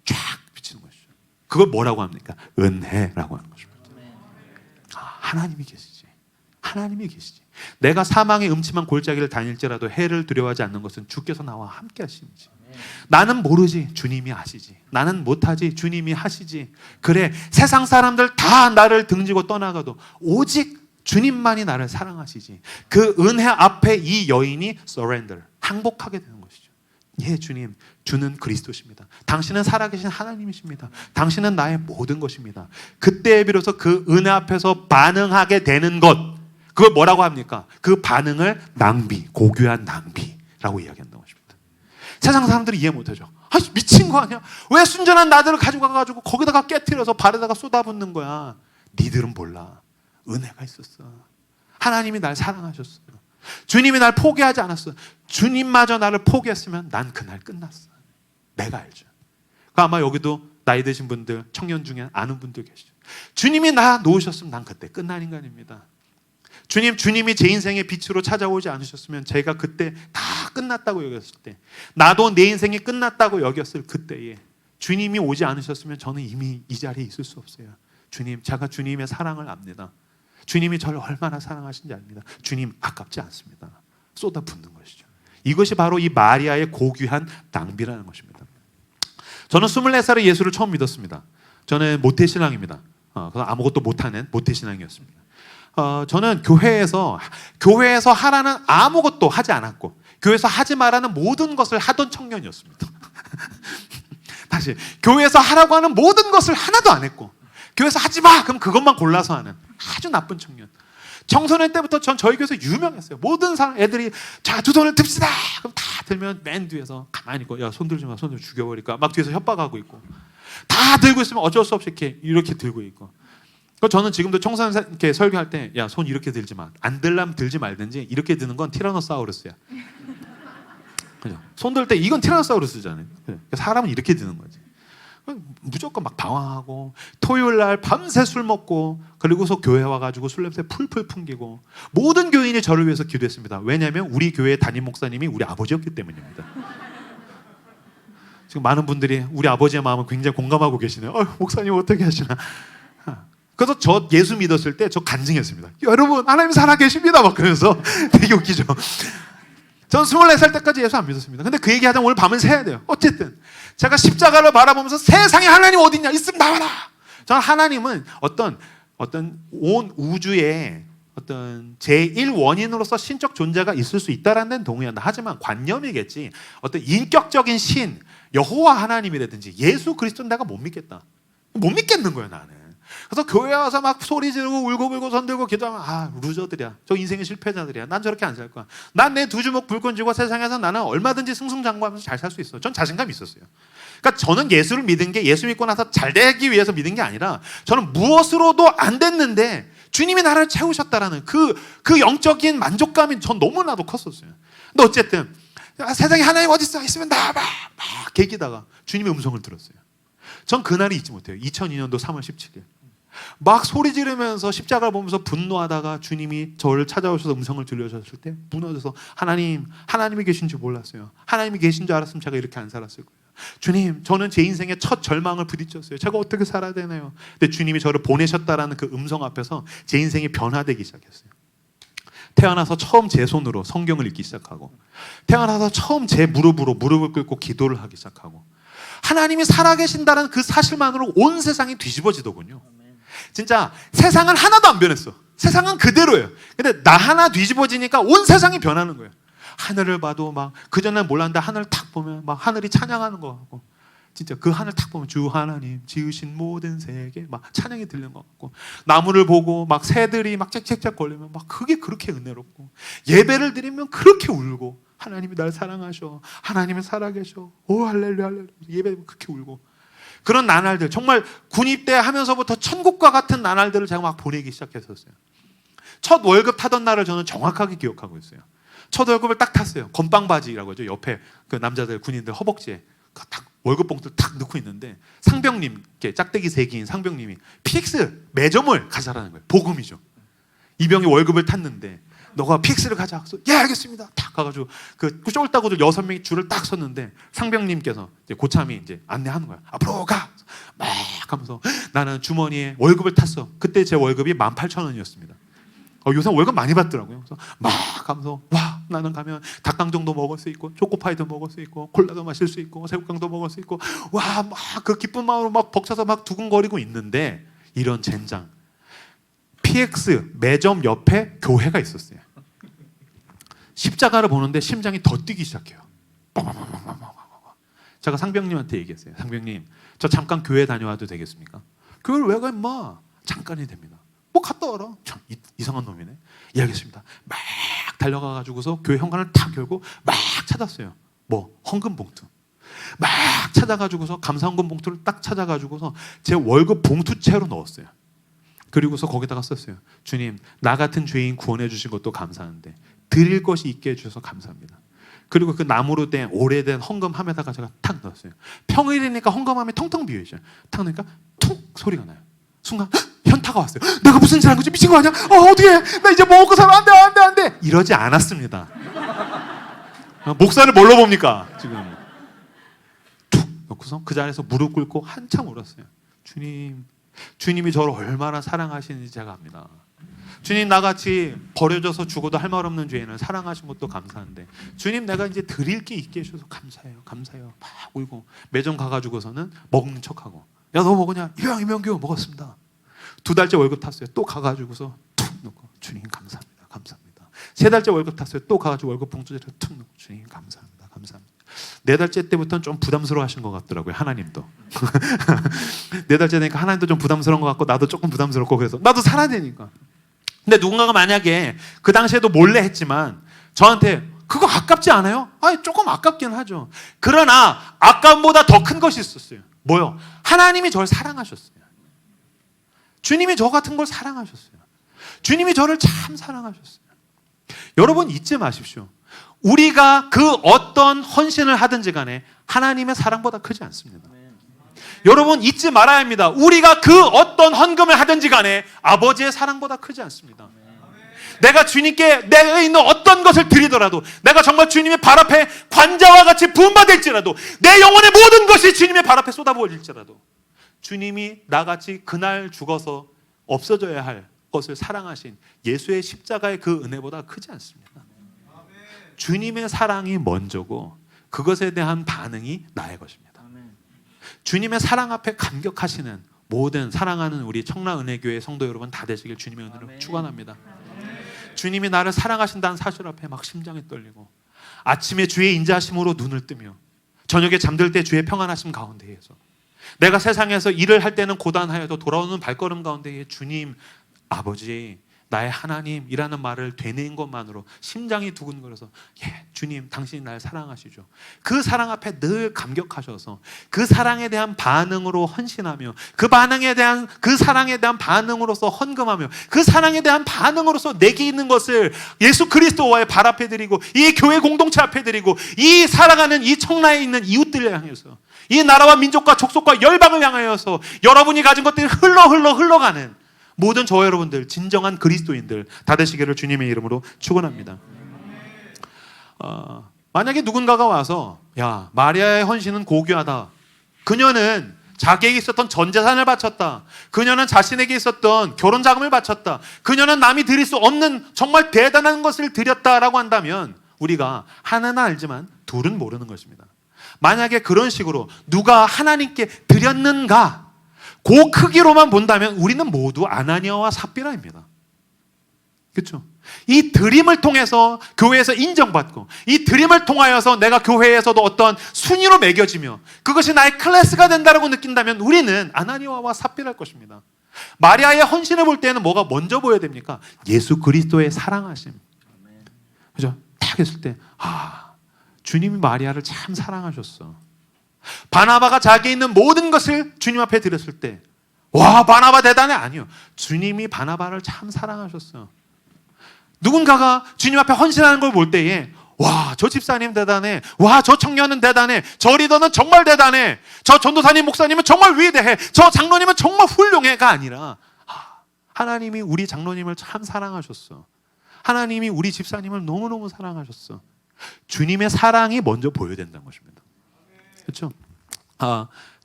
쫙 비치는 것이죠. 그걸 뭐라고 합니까? 은혜라고 하는 것입니다. 하나님이 계시지. 하나님이 계시지. 내가 사망의 음침한 골짜기를 다닐지라도 해를 두려워하지 않는 것은 주께서 나와 함께 하시는지. 나는 모르지, 주님이 아시지. 나는 못하지, 주님이 하시지. 그래, 세상 사람들 다 나를 등지고 떠나가도 오직 주님만이 나를 사랑하시지. 그 은혜 앞에 이 여인이 surrender, 항복하게 되는 것이죠. 예, 주님, 주는 그리스도십니다. 당신은 살아계신 하나님이십니다. 당신은 나의 모든 것입니다. 그때에 비로소 그 은혜 앞에서 반응하게 되는 것, 그걸 뭐라고 합니까? 그 반응을 낭비, 고귀한 낭비라고 이야기한다는 것입니다. 세상 사람들이 이해 못하죠. 아, 미친 거 아니야? 왜 순전한 나들을 가지고 가가지고 거기다가 깨트려서 발에다가 쏟아붓는 거야? 니들은 몰라. 은혜가 있었어. 하나님이 날 사랑하셨어. 주님이 날 포기하지 않았어. 주님마저 나를 포기했으면 난 그날 끝났어. 내가 알죠. 아마 여기도 나이 드신 분들, 청년 중에 아는 분들 계시죠. 주님이 나 놓으셨으면 난 그때 끝난 인간입니다. 주님이 제 인생의 빛으로 찾아오지 않으셨으면 제가 그때 다 끝났다고 여겼을 때, 나도 내 인생이 끝났다고 여겼을 그때에 주님이 오지 않으셨으면 저는 이미 이 자리에 있을 수 없어요. 주님, 제가 주님의 사랑을 압니다. 주님이 저를 얼마나 사랑하신지 압니다. 주님 아깝지 않습니다. 쏟아붓는 것이죠. 이것이 바로 이 마리아의 고귀한 낭비라는 것입니다. 저는 24살에 예수를 처음 믿었습니다. 저는 모태신앙입니다. 아무것도 못하는 모태신앙이었습니다. 저는 교회에서 하라는 아무것도 하지 않았고, 교회에서 하지 말라는 모든 것을 하던 청년이었습니다. 다시, 교회에서 하라고 하는 모든 것을 하나도 안 했고, 교회에서 하지 마! 그럼 그것만 골라서 하는 아주 나쁜 청년. 청소년 때부터 전 저희 교회에서 유명했어요. 모든 사람, 애들이 자, 두 손을 듭시다! 그럼 다 들면 맨 뒤에서 가만히 있고, 야, 손 들지 마, 손을 죽여버릴까? 막 뒤에서 협박하고 있고, 다 들고 있으면 어쩔 수 없이 이렇게 들고 있고. 저는 지금도 청소년 이렇게 설교할 때, 야, 손 이렇게 들지 마. 안 들라면 들지 말든지, 이렇게 드는 건 티라노사우루스야. 그죠? 손 들 때 이건 티라노사우루스잖아요. 사람은 이렇게 드는 거지. 무조건 막 방황하고, 토요일 날 밤새 술 먹고, 그리고서 교회 와가지고 술 냄새 풀풀 풍기고, 모든 교인이 저를 위해서 기도했습니다. 왜냐하면 우리 교회 담임 목사님이 우리 아버지였기 때문입니다. 지금 많은 분들이 우리 아버지의 마음을 굉장히 공감하고 계시네요. 목사님 어떻게 하시나. 그래서 저 예수 믿었을 때 저 간증했습니다. 여러분, 하나님 살아계십니다. 막 그러면서 되게 웃기죠. 전 24살 때까지 예수 안 믿었습니다. 근데 그 얘기 하자면 오늘 밤은 새야 돼요. 어쨌든 제가 십자가를 바라보면서 세상에 하나님 어디 있냐? 있으면 나와라. 저는 하나님은 어떤 온 우주에 어떤 제1원인으로서 신적 존재가 있을 수 있다라는 데는 동의한다. 하지만 관념이겠지, 어떤 인격적인 신, 여호와 하나님이라든지 예수 그리스도는 내가 못 믿겠다. 못 믿겠는 거예요, 나는. 그래서 교회 와서 막 소리 지르고 울고불고 손들고 기도하면, 루저들이야. 저 인생의 실패자들이야. 난 저렇게 안 살 거야. 난 내 두 주먹 불끈 쥐고 세상에서 나는 얼마든지 승승장구하면서 잘 살 수 있어. 전 자신감이 있었어요. 그러니까 저는 예수를 믿은 게, 예수 믿고 나서 잘 되기 위해서 믿은 게 아니라, 저는 무엇으로도 안 됐는데 주님이 나를 채우셨다라는 그 영적인 만족감이 전 너무나도 컸었어요. 근데 어쨌든 세상에 하나님 어디 있으면 나와봐 막 개기다가 주님의 음성을 들었어요. 전 그날이 잊지 못해요. 2002년도 3월 17일 막 소리 지르면서 십자가를 보면서 분노하다가 주님이 저를 찾아오셔서 음성을 들려주셨을 때 무너져서, 하나님이 계신 줄 몰랐어요. 하나님이 계신 줄 알았으면 제가 이렇게 안 살았을 거예요. 주님, 저는 제 인생의 첫 절망을 부딪혔어요. 제가 어떻게 살아야 되나요? 근데 주님이 저를 보내셨다라는 그 음성 앞에서 제 인생이 변화되기 시작했어요. 태어나서 처음 제 손으로 성경을 읽기 시작하고, 태어나서 처음 제 무릎으로 무릎을 꿇고 기도를 하기 시작하고, 하나님이 살아계신다는 그 사실만으로 온 세상이 뒤집어지더군요. 진짜 세상은 하나도 안 변했어. 세상은 그대로예요. 근데 나 하나 뒤집어지니까 온 세상이 변하는 거예요. 하늘을 봐도 막 그전엔 몰랐는데 하늘을 탁 보면 막 하늘이 찬양하는 거 같고, 진짜 그 하늘 탁 보면 주 하나님 지으신 모든 세계 막 찬양이 들리는 것 같고, 나무를 보고 막 새들이 막 짹짹짹 걸리면 막 그게 그렇게 은혜롭고, 예배를 드리면 그렇게 울고, 하나님이 날 사랑하셔, 하나님이 살아계셔, 오 할렐루야 할렐루야, 예배드리면 그렇게 울고, 그런 나날들, 정말 군입대 하면서부터 천국과 같은 나날들을 제가 막 보내기 시작했었어요. 첫 월급 타던 날을 저는 정확하게 기억하고 있어요. 첫 월급을 딱 탔어요. 건빵 바지라고 하죠. 옆에 그 남자들 군인들 허벅지에 딱 월급 봉투를 탁 넣고 있는데, 상병님께 짝대기 세기인 상병님이 PX 매점을 가자라는 거예요. 복음이죠. 이병이 월급을 탔는데 너가 PX를 가자. 그래서 예 알겠습니다. 탁 가가지고 그 쫄따구들 6명이 줄을 딱 섰는데, 상병님께서 이제 고참이 이제 안내하는 거야. 앞으로 가. 막 하면서 나는 주머니에 월급을 탔어. 그때 제 월급이 18,000원이었습니다. 요새 월급 많이 받더라고요. 그래서 막 하면서 와 나는 가면 닭강정도 먹을 수 있고, 초코파이도 먹을 수 있고, 콜라도 마실 수 있고, 새우깡도 먹을 수 있고, 와 막 그 기쁜 마음으로 막 벅차서 막 두근거리고 있는데, 이런 젠장, PX 매점 옆에 교회가 있었어요. 십자가를 보는데 심장이 더 뛰기 시작해요. 제가 상병님한테 얘기했어요. 상병님, 저 잠깐 교회 다녀와도 되겠습니까? 교회를 왜 가 임마? 잠깐이 됩니다. 뭐 갔다 와라. 참 이상한 놈이네. 예 알겠습니다. 막 달려가가지고서 교회 현관을 탁 열고 막 찾았어요. 뭐 헌금 봉투. 막 찾아가지고서 감사 헌금 봉투를 딱 찾아가지고서 제 월급 봉투채로 넣었어요. 그리고서 거기다가 썼어요. 주님, 나 같은 죄인 구원해 주신 것도 감사한데 드릴 것이 있게 해주셔서 감사합니다. 그리고 그 나무로 된 오래된 헌금함에다가 제가 탁 넣었어요. 평일이니까 헌금함이 텅텅 비어있어요. 탁 넣으니까 툭 소리가 나요. 순간 현타가 왔어요. 내가 무슨 짓을 한 거지? 미친 거 아니야? 어떻게 나 이제 먹고 살아. 안 돼. 이러지 않았습니다. 목사를 뭘로 봅니까? 지금 툭 놓고서 그 자리에서 무릎 꿇고 한참 울었어요. 주님이 저를 얼마나 사랑하시는지 제가 압니다. 주님, 나같이 버려져서 죽어도 할 말 없는 죄인을 사랑하신 것도 감사한데, 주님 내가 이제 드릴 게 있게 해주셔서 감사해요. 막 울고 매점 가가지고서는 먹는 척하고, 야 너 먹으냐? 이명규 먹었습니다. 2달째 월급 탔어요. 또 가가지고서 툭 넣고 주님 감사합니다. 3달째 월급 탔어요. 또 가가지고 월급 봉투를 툭 넣고 주님 감사합니다. 4달째 때부터는 좀 부담스러워 하신 것 같더라고요. 하나님도 4달째 되니까 하나님도 좀 부담스러운 것 같고, 나도 조금 부담스럽고, 그래서 나도 살아야 되니까. 근데 누군가가 만약에 그 당시에도 몰래 했지만 저한테 그거 아깝지 않아요? 아니 조금 아깝긴 하죠. 그러나 아까움보다 더 큰 것이 있었어요. 뭐요? 하나님이 저를 사랑하셨어요. 주님이 저 같은 걸 사랑하셨어요. 주님이 저를 참 사랑하셨어요. 여러분 잊지 마십시오. 우리가 그 어떤 헌신을 하든지 간에 하나님의 사랑보다 크지 않습니다. 여러분 잊지 말아야 합니다. 우리가 그 어떤 헌금을 하든지 간에 아버지의 사랑보다 크지 않습니다. 내가 주님께 내가 있는 어떤 것을 드리더라도, 내가 정말 주님의 발 앞에 관자와 같이 부음받을지라도, 내 영혼의 모든 것이 주님의 발 앞에 쏟아부어질지라도, 주님이 나같이 그날 죽어서 없어져야 할 것을 사랑하신 예수의 십자가의 그 은혜보다 크지 않습니다. 주님의 사랑이 먼저고 그것에 대한 반응이 나의 것입니다. 주님의 사랑 앞에 감격하시는 모든 사랑하는 우리 청라은혜교회 성도 여러분 다 되시길 주님의 은혜로 축원합니다. 주님이 나를 사랑하신다는 사실 앞에 막 심장이 떨리고, 아침에 주의 인자하심으로 눈을 뜨며 저녁에 잠들 때 주의 평안하심 가운데에서, 내가 세상에서 일을 할 때는 고단하여도 돌아오는 발걸음 가운데에 주님, 아버지, 나의 하나님이라는 말을 되뇌인 것만으로 심장이 두근거려서, 예, 주님 당신이 날 사랑하시죠. 그 사랑 앞에 늘 감격하셔서 그 사랑에 대한 반응으로 헌신하며, 그 사랑에 대한 반응으로서 헌금하며, 그 사랑에 대한 반응으로서 내게 있는 것을 예수 그리스도와의 발 앞에 드리고, 이 교회 공동체 앞에 드리고, 이 살아가는 이 청라에 있는 이웃들을 향해서, 이 나라와 민족과 족속과 열방을 향하여서 여러분이 가진 것들이 흘러가는 모든 저 여러분들, 진정한 그리스도인들 다 되시기를 주님의 이름으로 축원합니다. 만약에 누군가가 와서, 야, 마리아의 헌신은 고귀하다. 그녀는 자기에게 있었던 전 재산을 바쳤다. 그녀는 자신에게 있었던 결혼 자금을 바쳤다. 그녀는 남이 드릴 수 없는 정말 대단한 것을 드렸다라고 한다면, 우리가 하나는 알지만 둘은 모르는 것입니다. 만약에 그런 식으로 누가 하나님께 드렸는가 그 크기로만 본다면 우리는 모두 아나니아와 삽비라입니다. 그렇죠? 이 드림을 통해서 교회에서 인정받고 이 드림을 통하여서 내가 교회에서도 어떤 순위로 매겨지며 그것이 나의 클래스가 된다고 느낀다면 우리는 아나니아와 삽비라일 것입니다. 마리아의 헌신을 볼 때는 뭐가 먼저 보여야 됩니까? 예수 그리스도의 사랑하심. 그죠? 딱 했을 때 주님이 마리아를 참 사랑하셨어. 바나바가 자기 있는 모든 것을 주님 앞에 드렸을 때 와, 바나바 대단해. 아니요. 주님이 바나바를 참 사랑하셨어요. 누군가가 주님 앞에 헌신하는 걸 볼 때에 와, 저 집사님 대단해. 와, 저 청년은 대단해. 저 리더는 정말 대단해. 저 전도사님 목사님은 정말 위대해. 저 장로님은 정말 훌륭해가 아니라 하나님이 우리 장로님을 참 사랑하셨어. 하나님이 우리 집사님을 너무너무 사랑하셨어. 주님의 사랑이 먼저 보여야 된다는 것입니다. 그렇죠?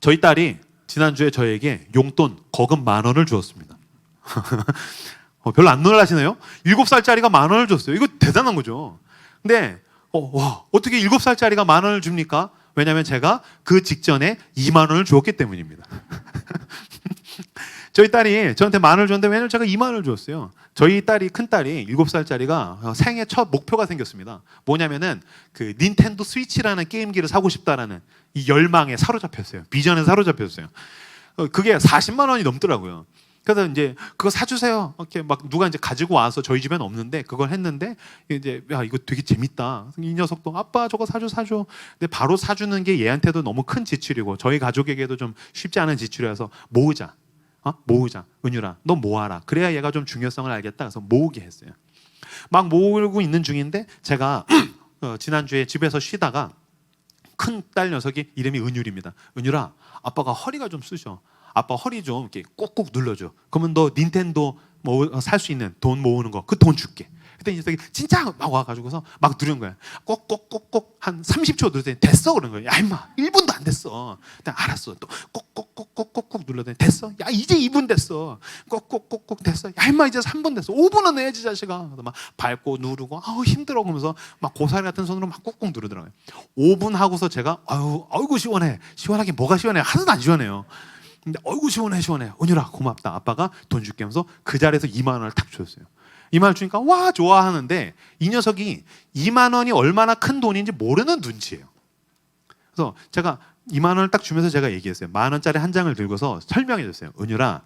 저희 딸이 지난주에 저에게 용돈 거금 10,000원을 주었습니다. 별로 안 놀라시네요? 7살짜리가 10,000원을 줬어요. 이거 대단한 거죠. 근데 어떻게 7살짜리가 10,000원을 줍니까? 왜냐하면 제가 그 직전에 20,000원을 주었기 때문입니다. 저희 딸이 저한테 10,000원을 줬는데 왜냐면 제가 20,000원을 줬어요. 저희 딸이 큰딸이 7살짜리가 생애 첫 목표가 생겼습니다. 뭐냐면은 그 닌텐도 스위치라는 게임기를 사고 싶다라는 이 열망에 사로잡혔어요. 비전에 사로잡혔어요. 그게 40만 원이 넘더라고요. 그래서 이제 그거 사주세요. 이렇게 막 누가 이제 가지고 와서 저희 집에는 없는데 그걸 했는데 이제 야 이거 되게 재밌다. 이 녀석도 아빠 저거 사줘. 근데 바로 사주는 게 얘한테도 너무 큰 지출이고 저희 가족에게도 좀 쉽지 않은 지출이라서 모으자. 은유라 너 모아라. 그래야 얘가 좀 중요성을 알겠다. 그래서 모으게 했어요. 막 모으고 있는 중인데 제가 지난주에 집에서 쉬다가 큰 딸 녀석이 이름이 은율입니다. 은율아 아빠가 허리가 좀 쑤셔. 아빠 허리 좀 이렇게 꾹꾹 눌러줘. 그러면 너 닌텐도 살 수 있는 돈 모으는 거 그 돈 줄게. 그때 이 녀석이 진짜 막 와가지고서 막 누른 거야. 꼭꼭꼭꼭 한 30초 누르더니 됐어 그런 거야. 야 임마 1분도 안 됐어. 알았어. 또 꼭꼭꼭꼭꼭 눌러더니 됐어. 야 이제 2분 됐어. 꼭꼭꼭꼭 됐어. 야 임마 이제 3분 됐어. 5분은 내야지 자식아. 그래서 막 밟고 누르고 힘들어 그러면서 막 고사리 같은 손으로 막 꾹꾹 누르더라고요. 5분 하고서 제가 아이고 시원해. 시원하긴 뭐가 시원해. 하나도 안 시원해요. 근데 어이구 시원해. 은율아 고맙다. 아빠가 돈 줄게 하면서 그 자리에서 20,000원을 탁 줬어요. 20,000원 주니까 와 좋아하는데 이 녀석이 20,000원이 얼마나 큰 돈인지 모르는 눈치예요. 그래서 제가 20,000원을 딱 주면서 제가 얘기했어요. 10,000원짜리 한 장을 들고서 설명해 줬어요. 은율아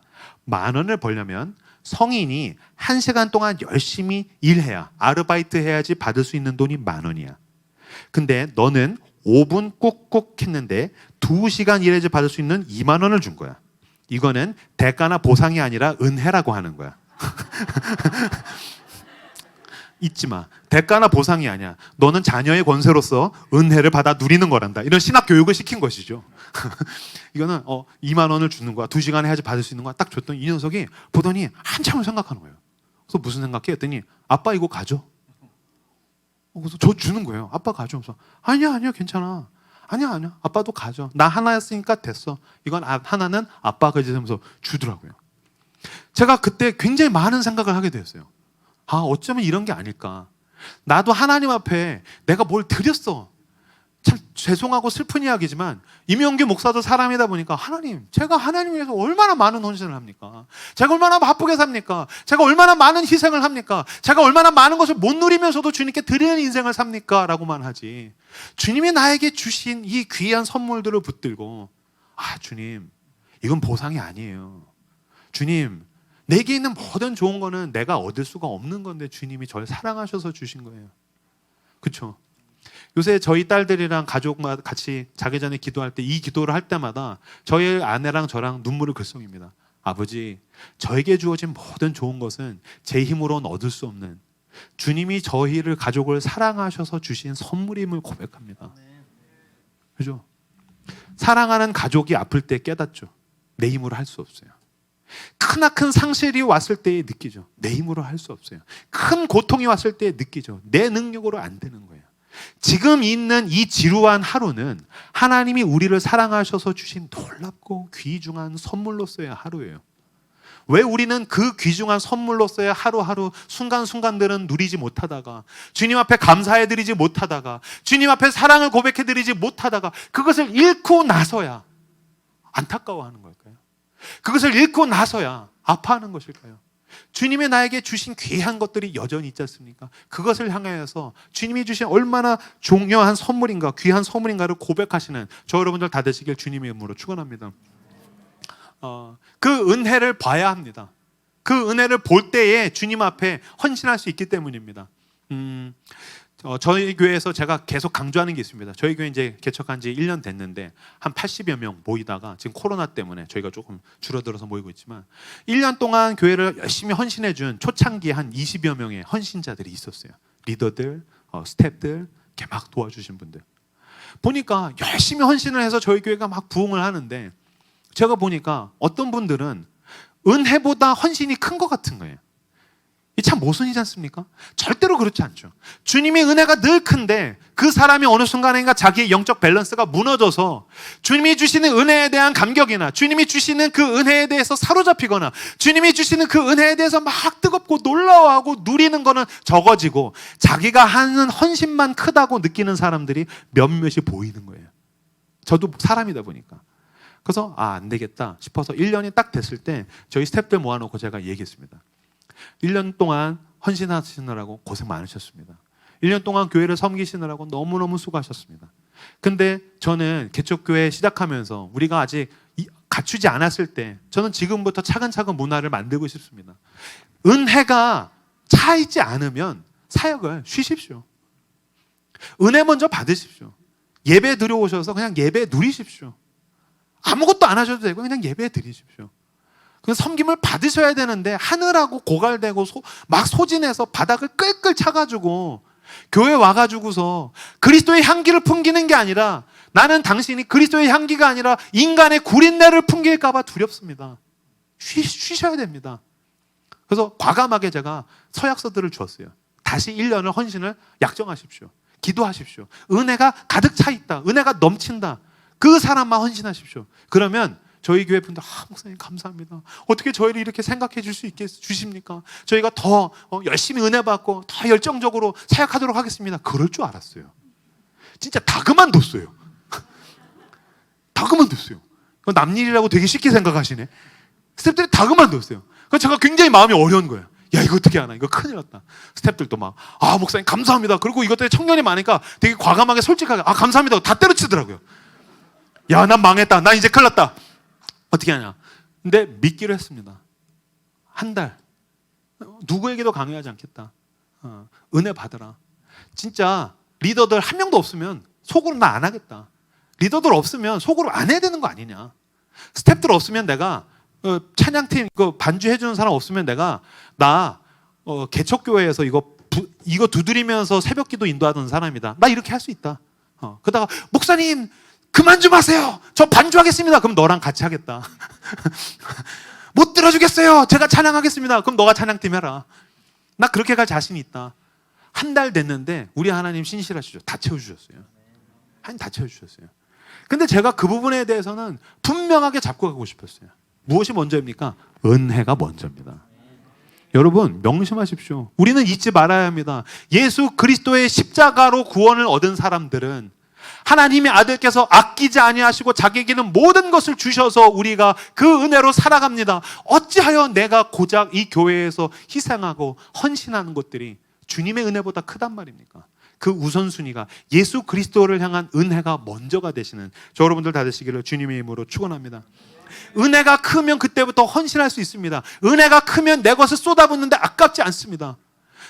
10,000원을 벌려면 성인이 1시간 동안 열심히 일해야 아르바이트 해야지 받을 수 있는 돈이 10,000원이야. 근데 너는 5분 꾹꾹 했는데 2시간 일해야지 받을 수 있는 20,000원을 준 거야. 이거는 대가나 보상이 아니라 은혜라고 하는 거야. 잊지 마. 대가나 보상이 아니야. 너는 자녀의 권세로서 은혜를 받아 누리는 거란다. 이런 신학 교육을 시킨 것이죠. 이거는 20,000원을 주는 거야. 2시간 해야지 받을 수 있는 거야. 딱 줬더니 이 녀석이 보더니 한참을 생각하는 거예요. 그래서 무슨 생각해? 했더니 아빠 이거 가져. 그래서 저 주는 거예요. 아빠 가져. 그래서 아니야 괜찮아. 아니야 아빠도 가져. 나 하나였으니까 됐어. 이건 하나는 아빠가 이제 하면서 주더라고요. 제가 그때 굉장히 많은 생각을 하게 되었어요. 어쩌면 이런 게 아닐까. 나도 하나님 앞에 내가 뭘 드렸어. 참 죄송하고 슬픈 이야기지만 임영규 목사도 사람이다 보니까 하나님, 제가 하나님 위해서 얼마나 많은 헌신을 합니까? 제가 얼마나 바쁘게 삽니까? 제가 얼마나 많은 희생을 합니까? 제가 얼마나 많은 것을 못 누리면서도 주님께 드리는 인생을 삽니까? 라고만 하지. 주님이 나에게 주신 이 귀한 선물들을 붙들고 주님, 이건 보상이 아니에요. 주님, 내게 있는 모든 좋은 거는 내가 얻을 수가 없는 건데 주님이 저를 사랑하셔서 주신 거예요. 그렇죠? 요새 저희 딸들이랑 가족마다 같이 자기 전에 기도할 때 이 기도를 할 때마다 저희 아내랑 저랑 눈물을 글썽입니다. 아버지, 저에게 주어진 모든 좋은 것은 제 힘으로는 얻을 수 없는 주님이 저희를 가족을 사랑하셔서 주신 선물임을 고백합니다. 그죠? 사랑하는 가족이 아플 때 깨닫죠. 내 힘으로 할 수 없어요. 크나큰 상실이 왔을 때 느끼죠. 내 힘으로 할 수 없어요. 큰 고통이 왔을 때 느끼죠. 내 능력으로 안 되는 거예요. 지금 있는 이 지루한 하루는 하나님이 우리를 사랑하셔서 주신 놀랍고 귀중한 선물로서의 하루예요. 왜 우리는 그 귀중한 선물로서의 하루하루 순간순간들은 누리지 못하다가, 주님 앞에 감사해드리지 못하다가, 주님 앞에 사랑을 고백해드리지 못하다가 그것을 잃고 나서야 안타까워하는 걸까요? 그것을 잃고 나서야 아파하는 것일까요? 주님이 나에게 주신 귀한 것들이 여전히 있지 않습니까? 그것을 향하여서 주님이 주신 얼마나 중요한 선물인가, 귀한 선물인가를 고백하시는 저 여러분들 다 되시길 주님의 이름으로 축원합니다. 그 은혜를 봐야 합니다. 그 은혜를 볼 때에 주님 앞에 헌신할 수 있기 때문입니다. 저희 교회에서 제가 계속 강조하는 게 있습니다. 저희 교회 이제 개척한 지 1년 됐는데 한 80여 명 모이다가 지금 코로나 때문에 저희가 조금 줄어들어서 모이고 있지만 1년 동안 교회를 열심히 헌신해 준 초창기에 한 20여 명의 헌신자들이 있었어요. 리더들, 스태프들, 이렇게 막 도와주신 분들. 보니까 열심히 헌신을 해서 저희 교회가 막 부흥을 하는데 제가 보니까 어떤 분들은 은혜보다 헌신이 큰 것 같은 거예요. 이 참 모순이지 않습니까? 절대로 그렇지 않죠. 주님의 은혜가 늘 큰데 그 사람이 어느 순간인가 자기의 영적 밸런스가 무너져서 주님이 주시는 은혜에 대한 감격이나 주님이 주시는 그 은혜에 대해서 사로잡히거나 주님이 주시는 그 은혜에 대해서 막 뜨겁고 놀라워하고 누리는 거는 적어지고 자기가 하는 헌신만 크다고 느끼는 사람들이 몇몇이 보이는 거예요. 저도 사람이다 보니까. 그래서 안 되겠다 싶어서 1년이 딱 됐을 때 저희 스태프들 모아놓고 제가 얘기했습니다. 1년 동안 헌신하시느라고 고생 많으셨습니다. 1년 동안 교회를 섬기시느라고 너무너무 수고하셨습니다. 근데 저는 개척교회 시작하면서 우리가 아직 갖추지 않았을 때 저는 지금부터 차근차근 문화를 만들고 싶습니다. 은혜가 차있지 않으면 사역을 쉬십시오. 은혜 먼저 받으십시오. 예배 드려오셔서 그냥 예배 누리십시오. 아무것도 안 하셔도 되고 그냥 예배 드리십시오. 그 섬김을 받으셔야 되는데 하느라고 고갈되고 막 소진해서 바닥을 끌끌 차가지고 교회 와가지고서 그리스도의 향기를 풍기는 게 아니라 나는 당신이 그리스도의 향기가 아니라 인간의 구린내를 풍길까 봐 두렵습니다. 쉬셔야 됩니다. 그래서 과감하게 제가 서약서들을 주었어요. 다시 1년을 헌신을 약정하십시오. 기도하십시오. 은혜가 가득 차 있다. 은혜가 넘친다. 그 사람만 헌신하십시오. 그러면 저희 교회 분들, 목사님 감사합니다. 어떻게 저희를 이렇게 생각해 줄 수 있게 주십니까? 저희가 더 열심히 은혜 받고 더 열정적으로 사역하도록 하겠습니다. 그럴 줄 알았어요. 진짜 다 그만뒀어요. 다 그만뒀어요. 남 일이라고 되게 쉽게 생각하시네. 스태프들이 다 그만뒀어요. 그래서 제가 굉장히 마음이 어려운 거예요. 야, 이거 어떻게 하나? 이거 큰일 났다. 스태프들도 막, 목사님 감사합니다. 그리고 이것들이 청년이 많으니까 되게 과감하게 솔직하게, 감사합니다. 다 때려치더라고요. 야, 난 망했다. 난 이제 큰일 났다. 어떻게 하냐? 근데 믿기로 했습니다. 한 달. 누구에게도 강요하지 않겠다. 은혜 받으라. 진짜 리더들 한 명도 없으면 속으로 나 안 하겠다. 리더들 없으면 속으로 안 해야 되는 거 아니냐. 스태프들 없으면 내가 찬양팀 반주해주는 사람 없으면 내가 개척교회에서 이거 두드리면서 새벽기도 인도하던 사람이다. 나 이렇게 할 수 있다. 그러다가 목사님 그만 좀 하세요. 저 반주하겠습니다. 그럼 너랑 같이 하겠다. 못 들어주겠어요. 제가 찬양하겠습니다. 그럼 너가 찬양팀 해라. 나 그렇게 갈 자신이 있다. 한 달 됐는데 우리 하나님 신실하시죠. 다 채워주셨어요. 다 채워주셨어요. 근데 제가 그 부분에 대해서는 분명하게 잡고 가고 싶었어요. 무엇이 먼저입니까? 은혜가 먼저입니다. 여러분 명심하십시오. 우리는 잊지 말아야 합니다. 예수 그리스도의 십자가로 구원을 얻은 사람들은 하나님의 아들께서 아끼지 아니하시고 자기에게는 모든 것을 주셔서 우리가 그 은혜로 살아갑니다. 어찌하여 내가 고작 이 교회에서 희생하고 헌신하는 것들이 주님의 은혜보다 크단 말입니까? 그 우선순위가 예수 그리스도를 향한 은혜가 먼저가 되시는 저 여러분들 다 되시기를 주님의 이름으로 축원합니다. 은혜가 크면 그때부터 헌신할 수 있습니다. 은혜가 크면 내 것을 쏟아붓는데 아깝지 않습니다.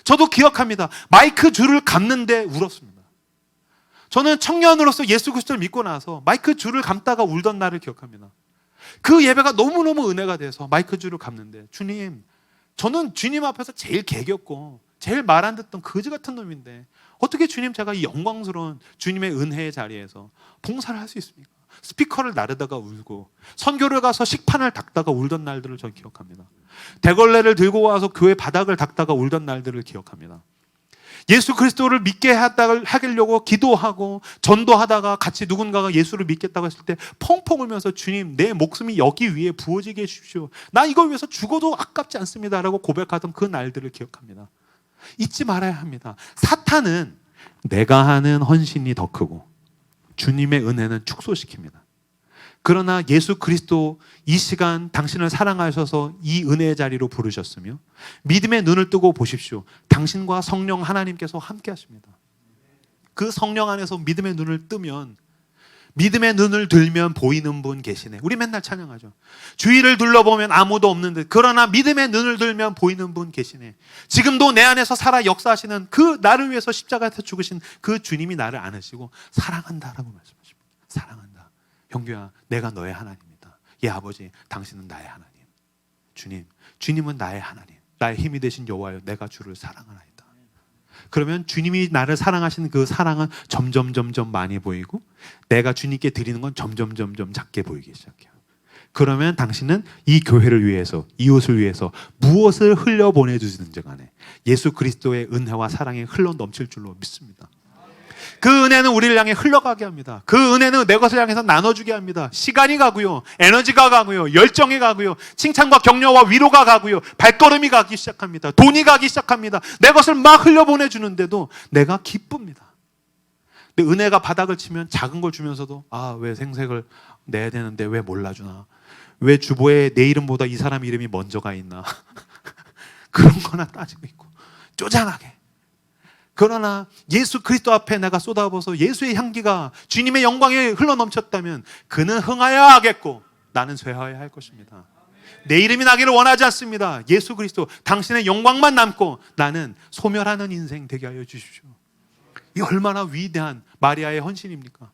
저도 기억합니다. 마이크 줄을 감는데 울었습니다. 저는 청년으로서 예수 그리스도를 믿고 나서 마이크 줄을 감다가 울던 날을 기억합니다. 그 예배가 너무너무 은혜가 돼서 마이크 줄을 감는데 주님, 저는 주님 앞에서 제일 개겼고 제일 말 안 듣던 거지 같은 놈인데 어떻게 주님 제가 이 영광스러운 주님의 은혜의 자리에서 봉사를 할 수 있습니까? 스피커를 나르다가 울고 선교를 가서 식판을 닦다가 울던 날들을 전 기억합니다. 대걸레를 들고 와서 교회 바닥을 닦다가 울던 날들을 기억합니다. 예수 그리스도를 믿게 하려고 기도하고 전도하다가 같이 누군가가 예수를 믿겠다고 했을 때 펑펑 울면서 주님, 내 목숨이 여기 위에 부어지게 해주십시오. 나 이걸 위해서 죽어도 아깝지 않습니다 라고 고백하던 그 날들을 기억합니다. 잊지 말아야 합니다. 사탄은 내가 하는 헌신이 더 크고 주님의 은혜는 축소시킵니다. 그러나 예수 그리스도 이 시간 당신을 사랑하셔서 이 은혜의 자리로 부르셨으며 믿음의 눈을 뜨고 보십시오. 당신과 성령 하나님께서 함께 하십니다. 그 성령 안에서 믿음의 눈을 뜨면, 믿음의 눈을 들면 보이는 분 계시네. 우리 맨날 찬양하죠. 주위를 둘러보면 아무도 없는데 그러나 믿음의 눈을 들면 보이는 분 계시네. 지금도 내 안에서 살아 역사하시는 그 나를 위해서 십자가에서 죽으신 그 주님이 나를 안으시고 사랑한다라고 말씀하십니다. 사랑한다. 형규야, 내가 너의 하나님이다. 예 아버지, 당신은 나의 하나님. 주님은 나의 하나님. 나의 힘이 되신 여호와여, 내가 주를 사랑하나이다. 그러면 주님이 나를 사랑하시는 그 사랑은 점점 많이 보이고 내가 주님께 드리는 건 점점 작게 보이기 시작해요. 그러면 당신은 이 교회를 위해서, 이웃을 위해서 무엇을 흘려보내주시는지 간에 예수 그리스도의 은혜와 사랑이 흘러 넘칠 줄로 믿습니다. 그 은혜는 우리를 향해 흘러가게 합니다. 그 은혜는 내 것을 향해서 나눠주게 합니다. 시간이 가고요, 에너지가 가고요, 열정이 가고요, 칭찬과 격려와 위로가 가고요, 발걸음이 가기 시작합니다. 돈이 가기 시작합니다. 내 것을 막 흘려보내주는데도 내가 기쁩니다. 근데 은혜가 바닥을 치면 작은 걸 주면서도 왜 생색을 내야 되는데 왜 몰라주나, 왜 주보에 내 이름보다 이 사람 이름이 먼저 가 있나 그런 거나 따지고 있고 쪼잔하게. 그러나 예수 그리스도 앞에 내가 쏟아부어서 예수의 향기가 주님의 영광에 흘러넘쳤다면 그는 흥하여 하겠고 나는 쇠하여 할 것입니다. 내 이름이 나기를 원하지 않습니다. 예수 그리스도 당신의 영광만 남고 나는 소멸하는 인생 되게 하여 주십시오. 이 얼마나 위대한 마리아의 헌신입니까?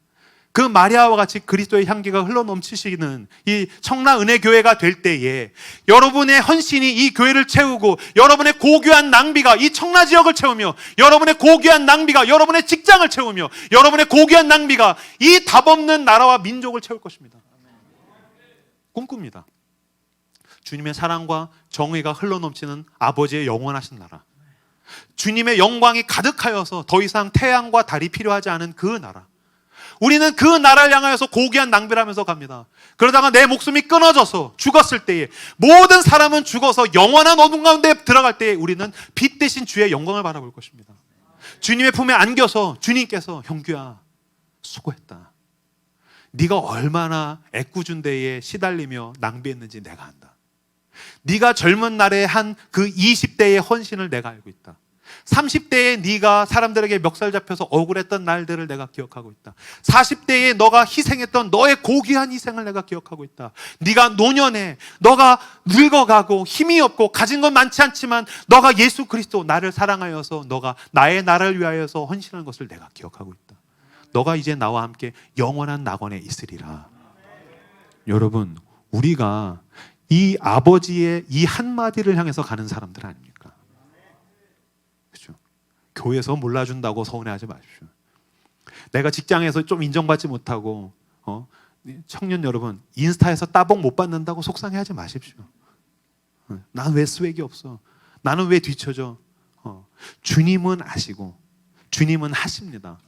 그 마리아와 같이 그리스도의 향기가 흘러넘치시는 이 청라은혜교회가 될 때에 여러분의 헌신이 이 교회를 채우고 여러분의 고귀한 낭비가 이 청라지역을 채우며 여러분의 고귀한 낭비가 여러분의 직장을 채우며 여러분의 고귀한 낭비가 이 답없는 나라와 민족을 채울 것입니다. 꿈꿉니다. 주님의 사랑과 정의가 흘러넘치는 아버지의 영원하신 나라, 주님의 영광이 가득하여서 더 이상 태양과 달이 필요하지 않은 그 나라, 우리는 그 나라를 향하여서 고귀한 낭비를 하면서 갑니다. 그러다가 내 목숨이 끊어져서 죽었을 때에 모든 사람은 죽어서 영원한 어둠 가운데 들어갈 때에 우리는 빛 대신 주의 영광을 바라볼 것입니다. 주님의 품에 안겨서 주님께서 형규야 수고했다. 네가 얼마나 애꿎은 데에 시달리며 낭비했는지 내가 안다. 네가 젊은 날에 한 그 20대의 헌신을 내가 알고 있다. 30대에 네가 사람들에게 멱살 잡혀서 억울했던 날들을 내가 기억하고 있다. 40대에 너가 희생했던 너의 고귀한 희생을 내가 기억하고 있다. 네가 노년에 너가 늙어가고 힘이 없고 가진 건 많지 않지만 너가 예수 그리스도 나를 사랑하여서 너가 나의 나라를 위하여서 헌신한 것을 내가 기억하고 있다. 너가 이제 나와 함께 영원한 낙원에 있으리라. 여러분, 우리가 이 아버지의 이 한마디를 향해서 가는 사람들 아닙니까? 그렇죠? 교회에서 몰라준다고 서운해하지 마십시오. 내가 직장에서 좀 인정받지 못하고 청년 여러분, 인스타에서 따봉 못 받는다고 속상해하지 마십시오. 난 왜 스웩이 없어? 나는 왜 뒤쳐져? 주님은 아시고 주님은 하십니다.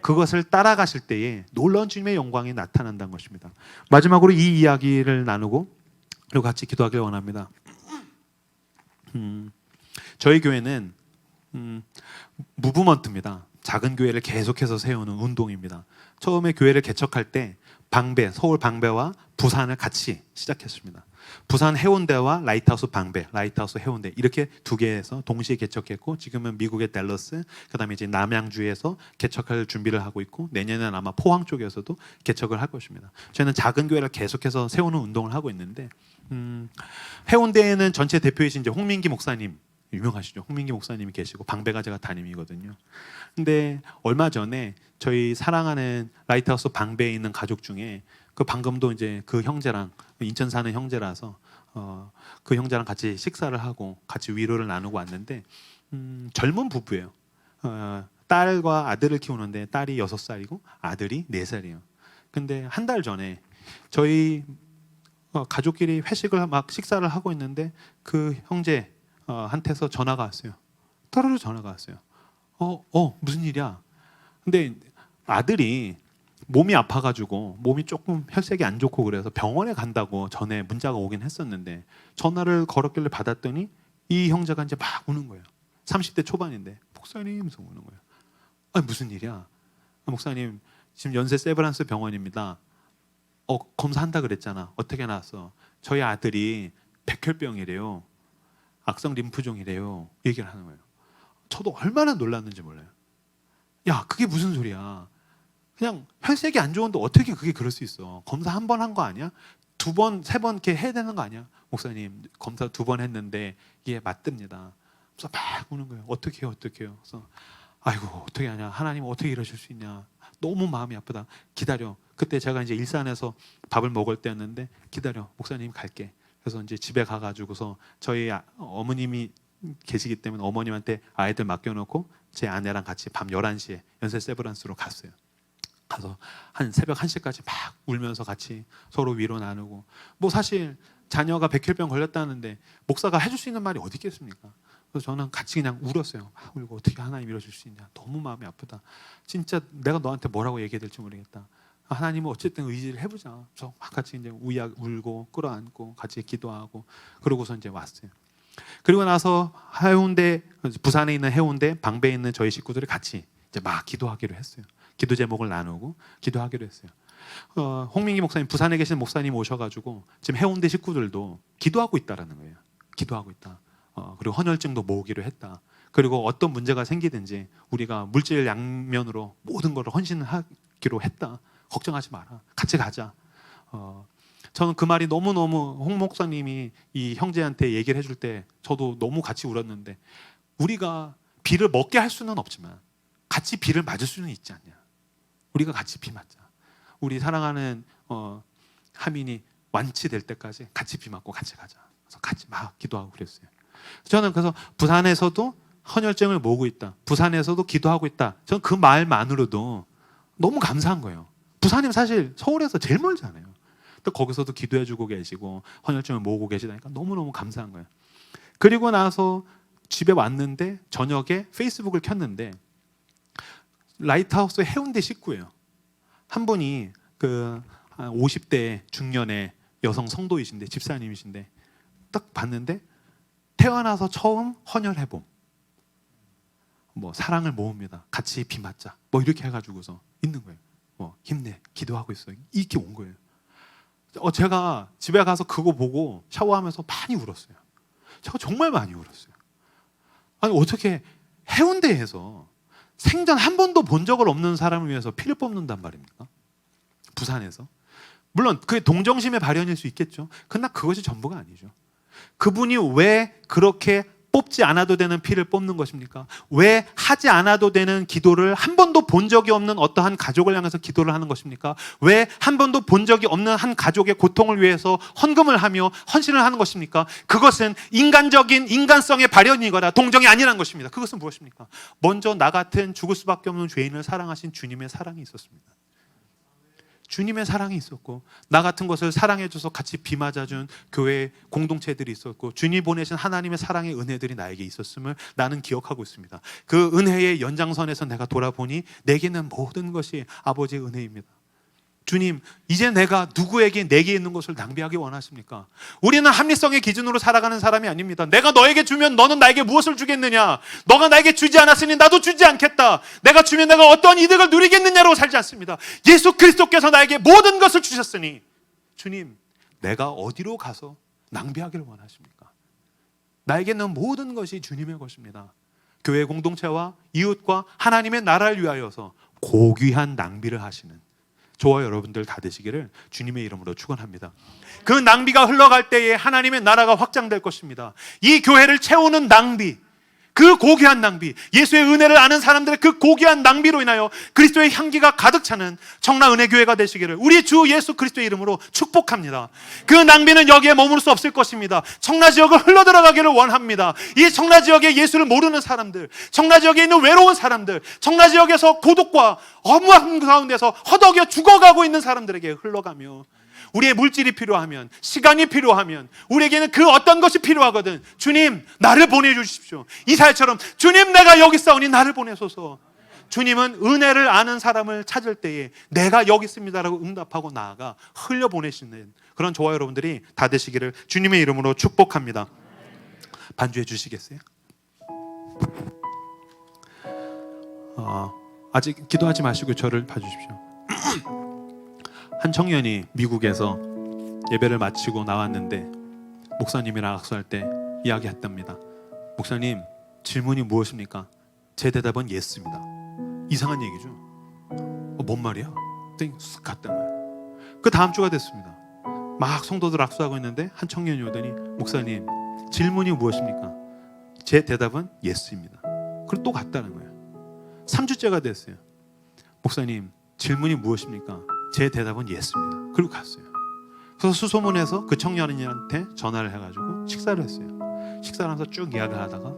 그것을 따라가실 때에 놀라운 주님의 영광이 나타난다는 것입니다. 마지막으로 이 이야기를 나누고 그리고 같이 기도하길 원합니다. 저희 교회는 무브먼트입니다. 작은 교회를 계속해서 세우는 운동입니다. 처음에 교회를 개척할 때 방배, 서울 방배와 부산을 같이 시작했습니다. 부산 해운대와 라이트하우스 방배, 라이트하우스 해운대 이렇게 두 개에서 동시에 개척했고 지금은 미국의 댈러스, 그다음에 이제 남양주에서 개척할 준비를 하고 있고 내년에는 아마 포항 쪽에서도 개척을 할 것입니다. 저희는 작은 교회를 계속해서 세우는 운동을 하고 있는데 해운대에는 전체 대표이신 이제 홍민기 목사님 유명하시죠? 홍민기 목사님이 계시고 방배가 제가 담임이거든요. 근데 얼마 전에 저희 사랑하는 라이트하우스 방배에 있는 가족 중에 그 방금도 이제 그 형제랑 인천 사는 형제라서 그 형제랑 같이 식사를 하고 같이 위로를 나누고 왔는데 젊은 부부예요. 딸과 아들을 키우는데 딸이 6살이고 아들이 4살이에요. 근데 한 달 전에 저희 가족끼리 회식을 막 식사를 하고 있는데 그 형제 한테서 전화가 왔어요. 떠르르 전화가 왔어요. 무슨 일이야? 근데 아들이 몸이 아파가지고 몸이 조금 혈색이 안 좋고 그래서 병원에 간다고 전에 문자가 오긴 했었는데 전화를 걸었길래 받았더니 이 형제가 이제 막 우는 거예요. 30대 초반인데 목사님 하면서 우는 거예요. 아니 무슨 일이야? 목사님 지금 연세 세브란스 병원입니다. 검사한다 그랬잖아. 어떻게 나왔어? 저희 아들이 백혈병이래요. 악성 림프종이래요. 얘기를 하는 거예요. 저도 얼마나 놀랐는지 몰라요. 야, 그게 무슨 소리야? 그냥 혈색이 안 좋은데 어떻게 그게 그럴 수 있어? 검사 한 번 한 거 아니야? 2번, 3번 이렇게 해야 되는 거 아니야? 목사님 검사 2번 했는데 이게 맞답니다. 그래서 막 우는 거예요. 어떻게 해요? 그래서 아이고 어떻게 하냐? 하나님 어떻게 이러실 수 있냐? 너무 마음이 아프다. 기다려. 그때 제가 이제 일산에서 밥을 먹을 때였는데 기다려. 목사님 갈게. 그래서 이제 집에 가가지고서 저희 어머님이 계시기 때문에 어머님한테 아이들 맡겨놓고 제 아내랑 같이 밤 11시에 연세 세브란스로 갔어요. 가서 한 새벽 1시까지 막 울면서 같이 서로 위로 나누고 뭐 사실 자녀가 백혈병 걸렸다는데 목사가 해줄 수 있는 말이 어디 있겠습니까? 그래서 저는 같이 그냥 울었어요. 막 울고 어떻게 하나님 이러실 수 있냐. 너무 마음이 아프다. 진짜 내가 너한테 뭐라고 얘기해야 될지 모르겠다. 하나님은 어쨌든 의지를 해보자. 그래서 막 같이 이제 울고 끌어안고 같이 기도하고 그러고서 이제 왔어요. 그리고 나서 해운대 부산에 있는 해운대 방배에 있는 저희 식구들이 같이 이제 막 기도하기로 했어요. 기도 제목을 나누고 기도하기로 했어요. 홍민기 목사님 부산에 계신 목사님 오셔가지고 지금 해운대 식구들도 기도하고 있다라는 거예요. 기도하고 있다. 그리고 헌혈증도 모으기로 했다. 그리고 어떤 문제가 생기든지 우리가 물질 양면으로 모든 것을 헌신하기로 했다. 걱정하지 마라. 같이 가자. 저는 그 말이 너무너무 홍 목사님이 이 형제한테 얘기를 해줄 때 저도 너무 같이 울었는데 우리가 비를 먹게 할 수는 없지만 같이 비를 맞을 수는 있지 않냐. 우리가 같이 비 맞자. 우리 사랑하는 하민이 완치될 때까지 같이 비 맞고 같이 가자. 그래서 같이 막 기도하고 그랬어요. 저는 그래서 부산에서도 헌혈증을 모으고 있다. 부산에서도 기도하고 있다. 저는 그 말만으로도 너무 감사한 거예요. 부산이면 사실 서울에서 제일 멀잖아요. 또 거기서도 기도해주고 계시고 헌혈증을 모으고 계시다니까 너무너무 감사한 거예요. 그리고 나서 집에 왔는데 저녁에 페이스북을 켰는데 라이트하우스 해운대 식구예요. 한 분이 그 50대 중년의 여성 성도이신데 집사님이신데 딱 봤는데 태어나서 처음 헌혈해봄. 뭐 사랑을 모읍니다. 같이 비 맞자. 뭐 이렇게 해가지고서 있는 거예요. 힘내. 기도하고 있어. 이렇게 온 거예요. 제가 집에 가서 그거 보고 샤워하면서 많이 울었어요. 제가 정말 많이 울었어요. 아니 어떻게 해운대에서 생전 한 번도 본 적을 없는 사람을 위해서 피를 뽑는단 말입니까? 부산에서. 물론 그게 동정심의 발현일 수 있겠죠. 그러나 그것이 전부가 아니죠. 그분이 왜 그렇게 뽑지 않아도 되는 피를 뽑는 것입니까? 왜 하지 않아도 되는 기도를 한 번도 본 적이 없는 어떠한 가족을 향해서 기도를 하는 것입니까? 왜 한 번도 본 적이 없는 한 가족의 고통을 위해서 헌금을 하며 헌신을 하는 것입니까? 그것은 인간적인 인간성의 발현이거나 동정이 아니라는 것입니다. 그것은 무엇입니까? 먼저 나 같은 죽을 수밖에 없는 죄인을 사랑하신 주님의 사랑이 있었습니다. 주님의 사랑이 있었고 나 같은 것을 사랑해줘서 같이 비 맞아준 교회 공동체들이 있었고 주님 보내신 하나님의 사랑의 은혜들이 나에게 있었음을 나는 기억하고 있습니다. 그 은혜의 연장선에서 내가 돌아보니 내게는 모든 것이 아버지의 은혜입니다. 주님, 이제 내가 누구에게 내게 있는 것을 낭비하기 원하십니까? 우리는 합리성의 기준으로 살아가는 사람이 아닙니다. 내가 너에게 주면 너는 나에게 무엇을 주겠느냐? 너가 나에게 주지 않았으니 나도 주지 않겠다. 내가 주면 내가 어떤 이득을 누리겠느냐로 살지 않습니다. 예수 그리스도께서 나에게 모든 것을 주셨으니 주님, 내가 어디로 가서 낭비하기를 원하십니까? 나에게는 모든 것이 주님의 것입니다. 교회 공동체와 이웃과 하나님의 나라를 위하여서 고귀한 낭비를 하시는 저와 여러분들 다 되시기를 주님의 이름으로 축원합니다. 그 낭비가 흘러갈 때에 하나님의 나라가 확장될 것입니다. 이 교회를 채우는 낭비, 그 고귀한 낭비, 예수의 은혜를 아는 사람들의 그 고귀한 낭비로 인하여 그리스도의 향기가 가득 차는 청라은혜교회가 되시기를 우리 주 예수 그리스도의 이름으로 축복합니다. 그 낭비는 여기에 머물 수 없을 것입니다. 청라지역을 흘러들어가기를 원합니다. 이 청라지역에 예수를 모르는 사람들, 청라지역에 있는 외로운 사람들, 청라지역에서 고독과 허무함 가운데서 허덕여 죽어가고 있는 사람들에게 흘러가며 우리의 물질이 필요하면, 시간이 필요하면, 우리에게는 그 어떤 것이 필요하거든. 주님, 나를 보내주십시오. 이사야처럼 주님, 내가 여기 있사오니 나를 보내소서. 주님은 은혜를 아는 사람을 찾을 때에 내가 여기 있습니다라고 응답하고 나아가 흘려보내시는 그런 저와 여러분들이 다 되시기를 주님의 이름으로 축복합니다. 반주해 주시겠어요? 아직 기도하지 마시고 저를 봐주십시오. 한 청년이 미국에서 예배를 마치고 나왔는데 목사님이랑 악수할 때 이야기했답니다. 목사님, 질문이 무엇입니까? 제 대답은 예스입니다. 이상한 얘기죠. 뭔 말이야? 쓱 갔단 말이에요. 그 다음 주가 됐습니다. 막 성도들 악수하고 있는데 한 청년이 오더니 목사님, 질문이 무엇입니까? 제 대답은 예스입니다. 그리고 또 갔다는 거예요. 3주째가 됐어요. 목사님, 질문이 무엇입니까? 제 대답은 예스입니다. 그리고 갔어요. 그래서 수소문해서 그 청년한테 전화를 해가지고 식사를 했어요. 식사를 하면서 쭉 이야기를 하다가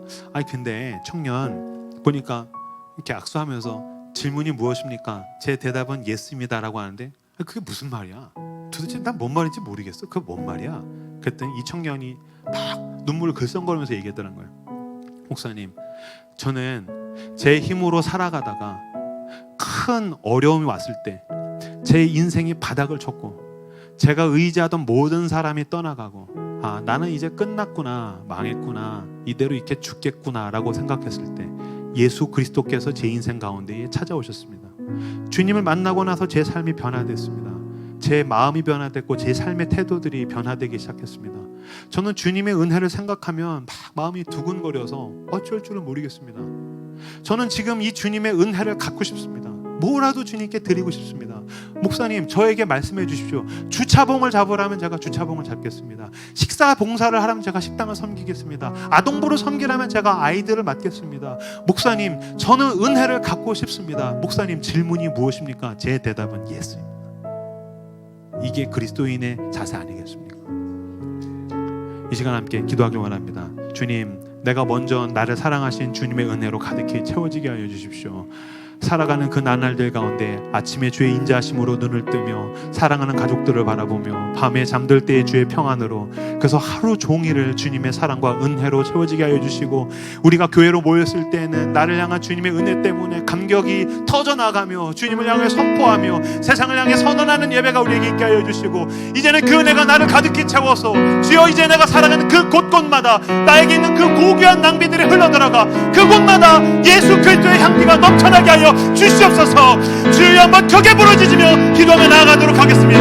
근데 청년 보니까 이렇게 악수하면서 질문이 무엇입니까? 제 대답은 예스입니다 라고 하는데 그게 무슨 말이야? 도대체 난 뭔 말인지 모르겠어. 그게 뭔 말이야? 그랬더니 이 청년이 막 눈물을 글썽거리면서 얘기하더란 거예요. 목사님, 저는 제 힘으로 살아가다가 큰 어려움이 왔을 때 제 인생이 바닥을 쳤고 제가 의지하던 모든 사람이 떠나가고 나는 이제 끝났구나, 망했구나, 이대로 이렇게 죽겠구나 라고 생각했을 때 예수 그리스도께서 제 인생 가운데에 찾아오셨습니다. 주님을 만나고 나서 제 삶이 변화됐습니다. 제 마음이 변화됐고 제 삶의 태도들이 변화되기 시작했습니다. 저는 주님의 은혜를 생각하면 막 마음이 두근거려서 어쩔 줄은 모르겠습니다. 저는 지금 이 주님의 은혜를 갖고 싶습니다. 뭐라도 주님께 드리고 싶습니다. 목사님, 저에게 말씀해 주십시오. 주차봉을 잡으라면 제가 주차봉을 잡겠습니다. 식사 봉사를 하라면 제가 식당을 섬기겠습니다. 아동부를 섬기라면 제가 아이들을 맡겠습니다. 목사님, 저는 은혜를 갖고 싶습니다. 목사님, 질문이 무엇입니까? 제 대답은 예스입니다. 이게 그리스도인의 자세 아니겠습니까? 이 시간 함께 기도하길 원합니다. 주님, 내가 먼저 나를 사랑하신 주님의 은혜로 가득히 채워지게 하여 주십시오. 살아가는 그 나날들 가운데 아침에 주의 인자하심으로 눈을 뜨며 사랑하는 가족들을 바라보며 밤에 잠들 때의 주의 평안으로, 그래서 하루 종일을 주님의 사랑과 은혜로 채워지게 하여 주시고, 우리가 교회로 모였을 때는 나를 향한 주님의 은혜 때문에 감격이 터져나가며 주님을 향해 선포하며 세상을 향해 선언하는 예배가 우리에게 있게 하여 주시고, 이제는 그 은혜가 나를 가득히 채워서 주여, 이제 내가 살아가는 그 곳곳마다 나에게 있는 그 고귀한 낭비들이 흘러들어가 그곳마다 예수 그리스도의 향기가 넘쳐나게 하여 주시옵소서. 주여, 한번 크게 부르짖으며 기도하며 나아가도록 하겠습니다.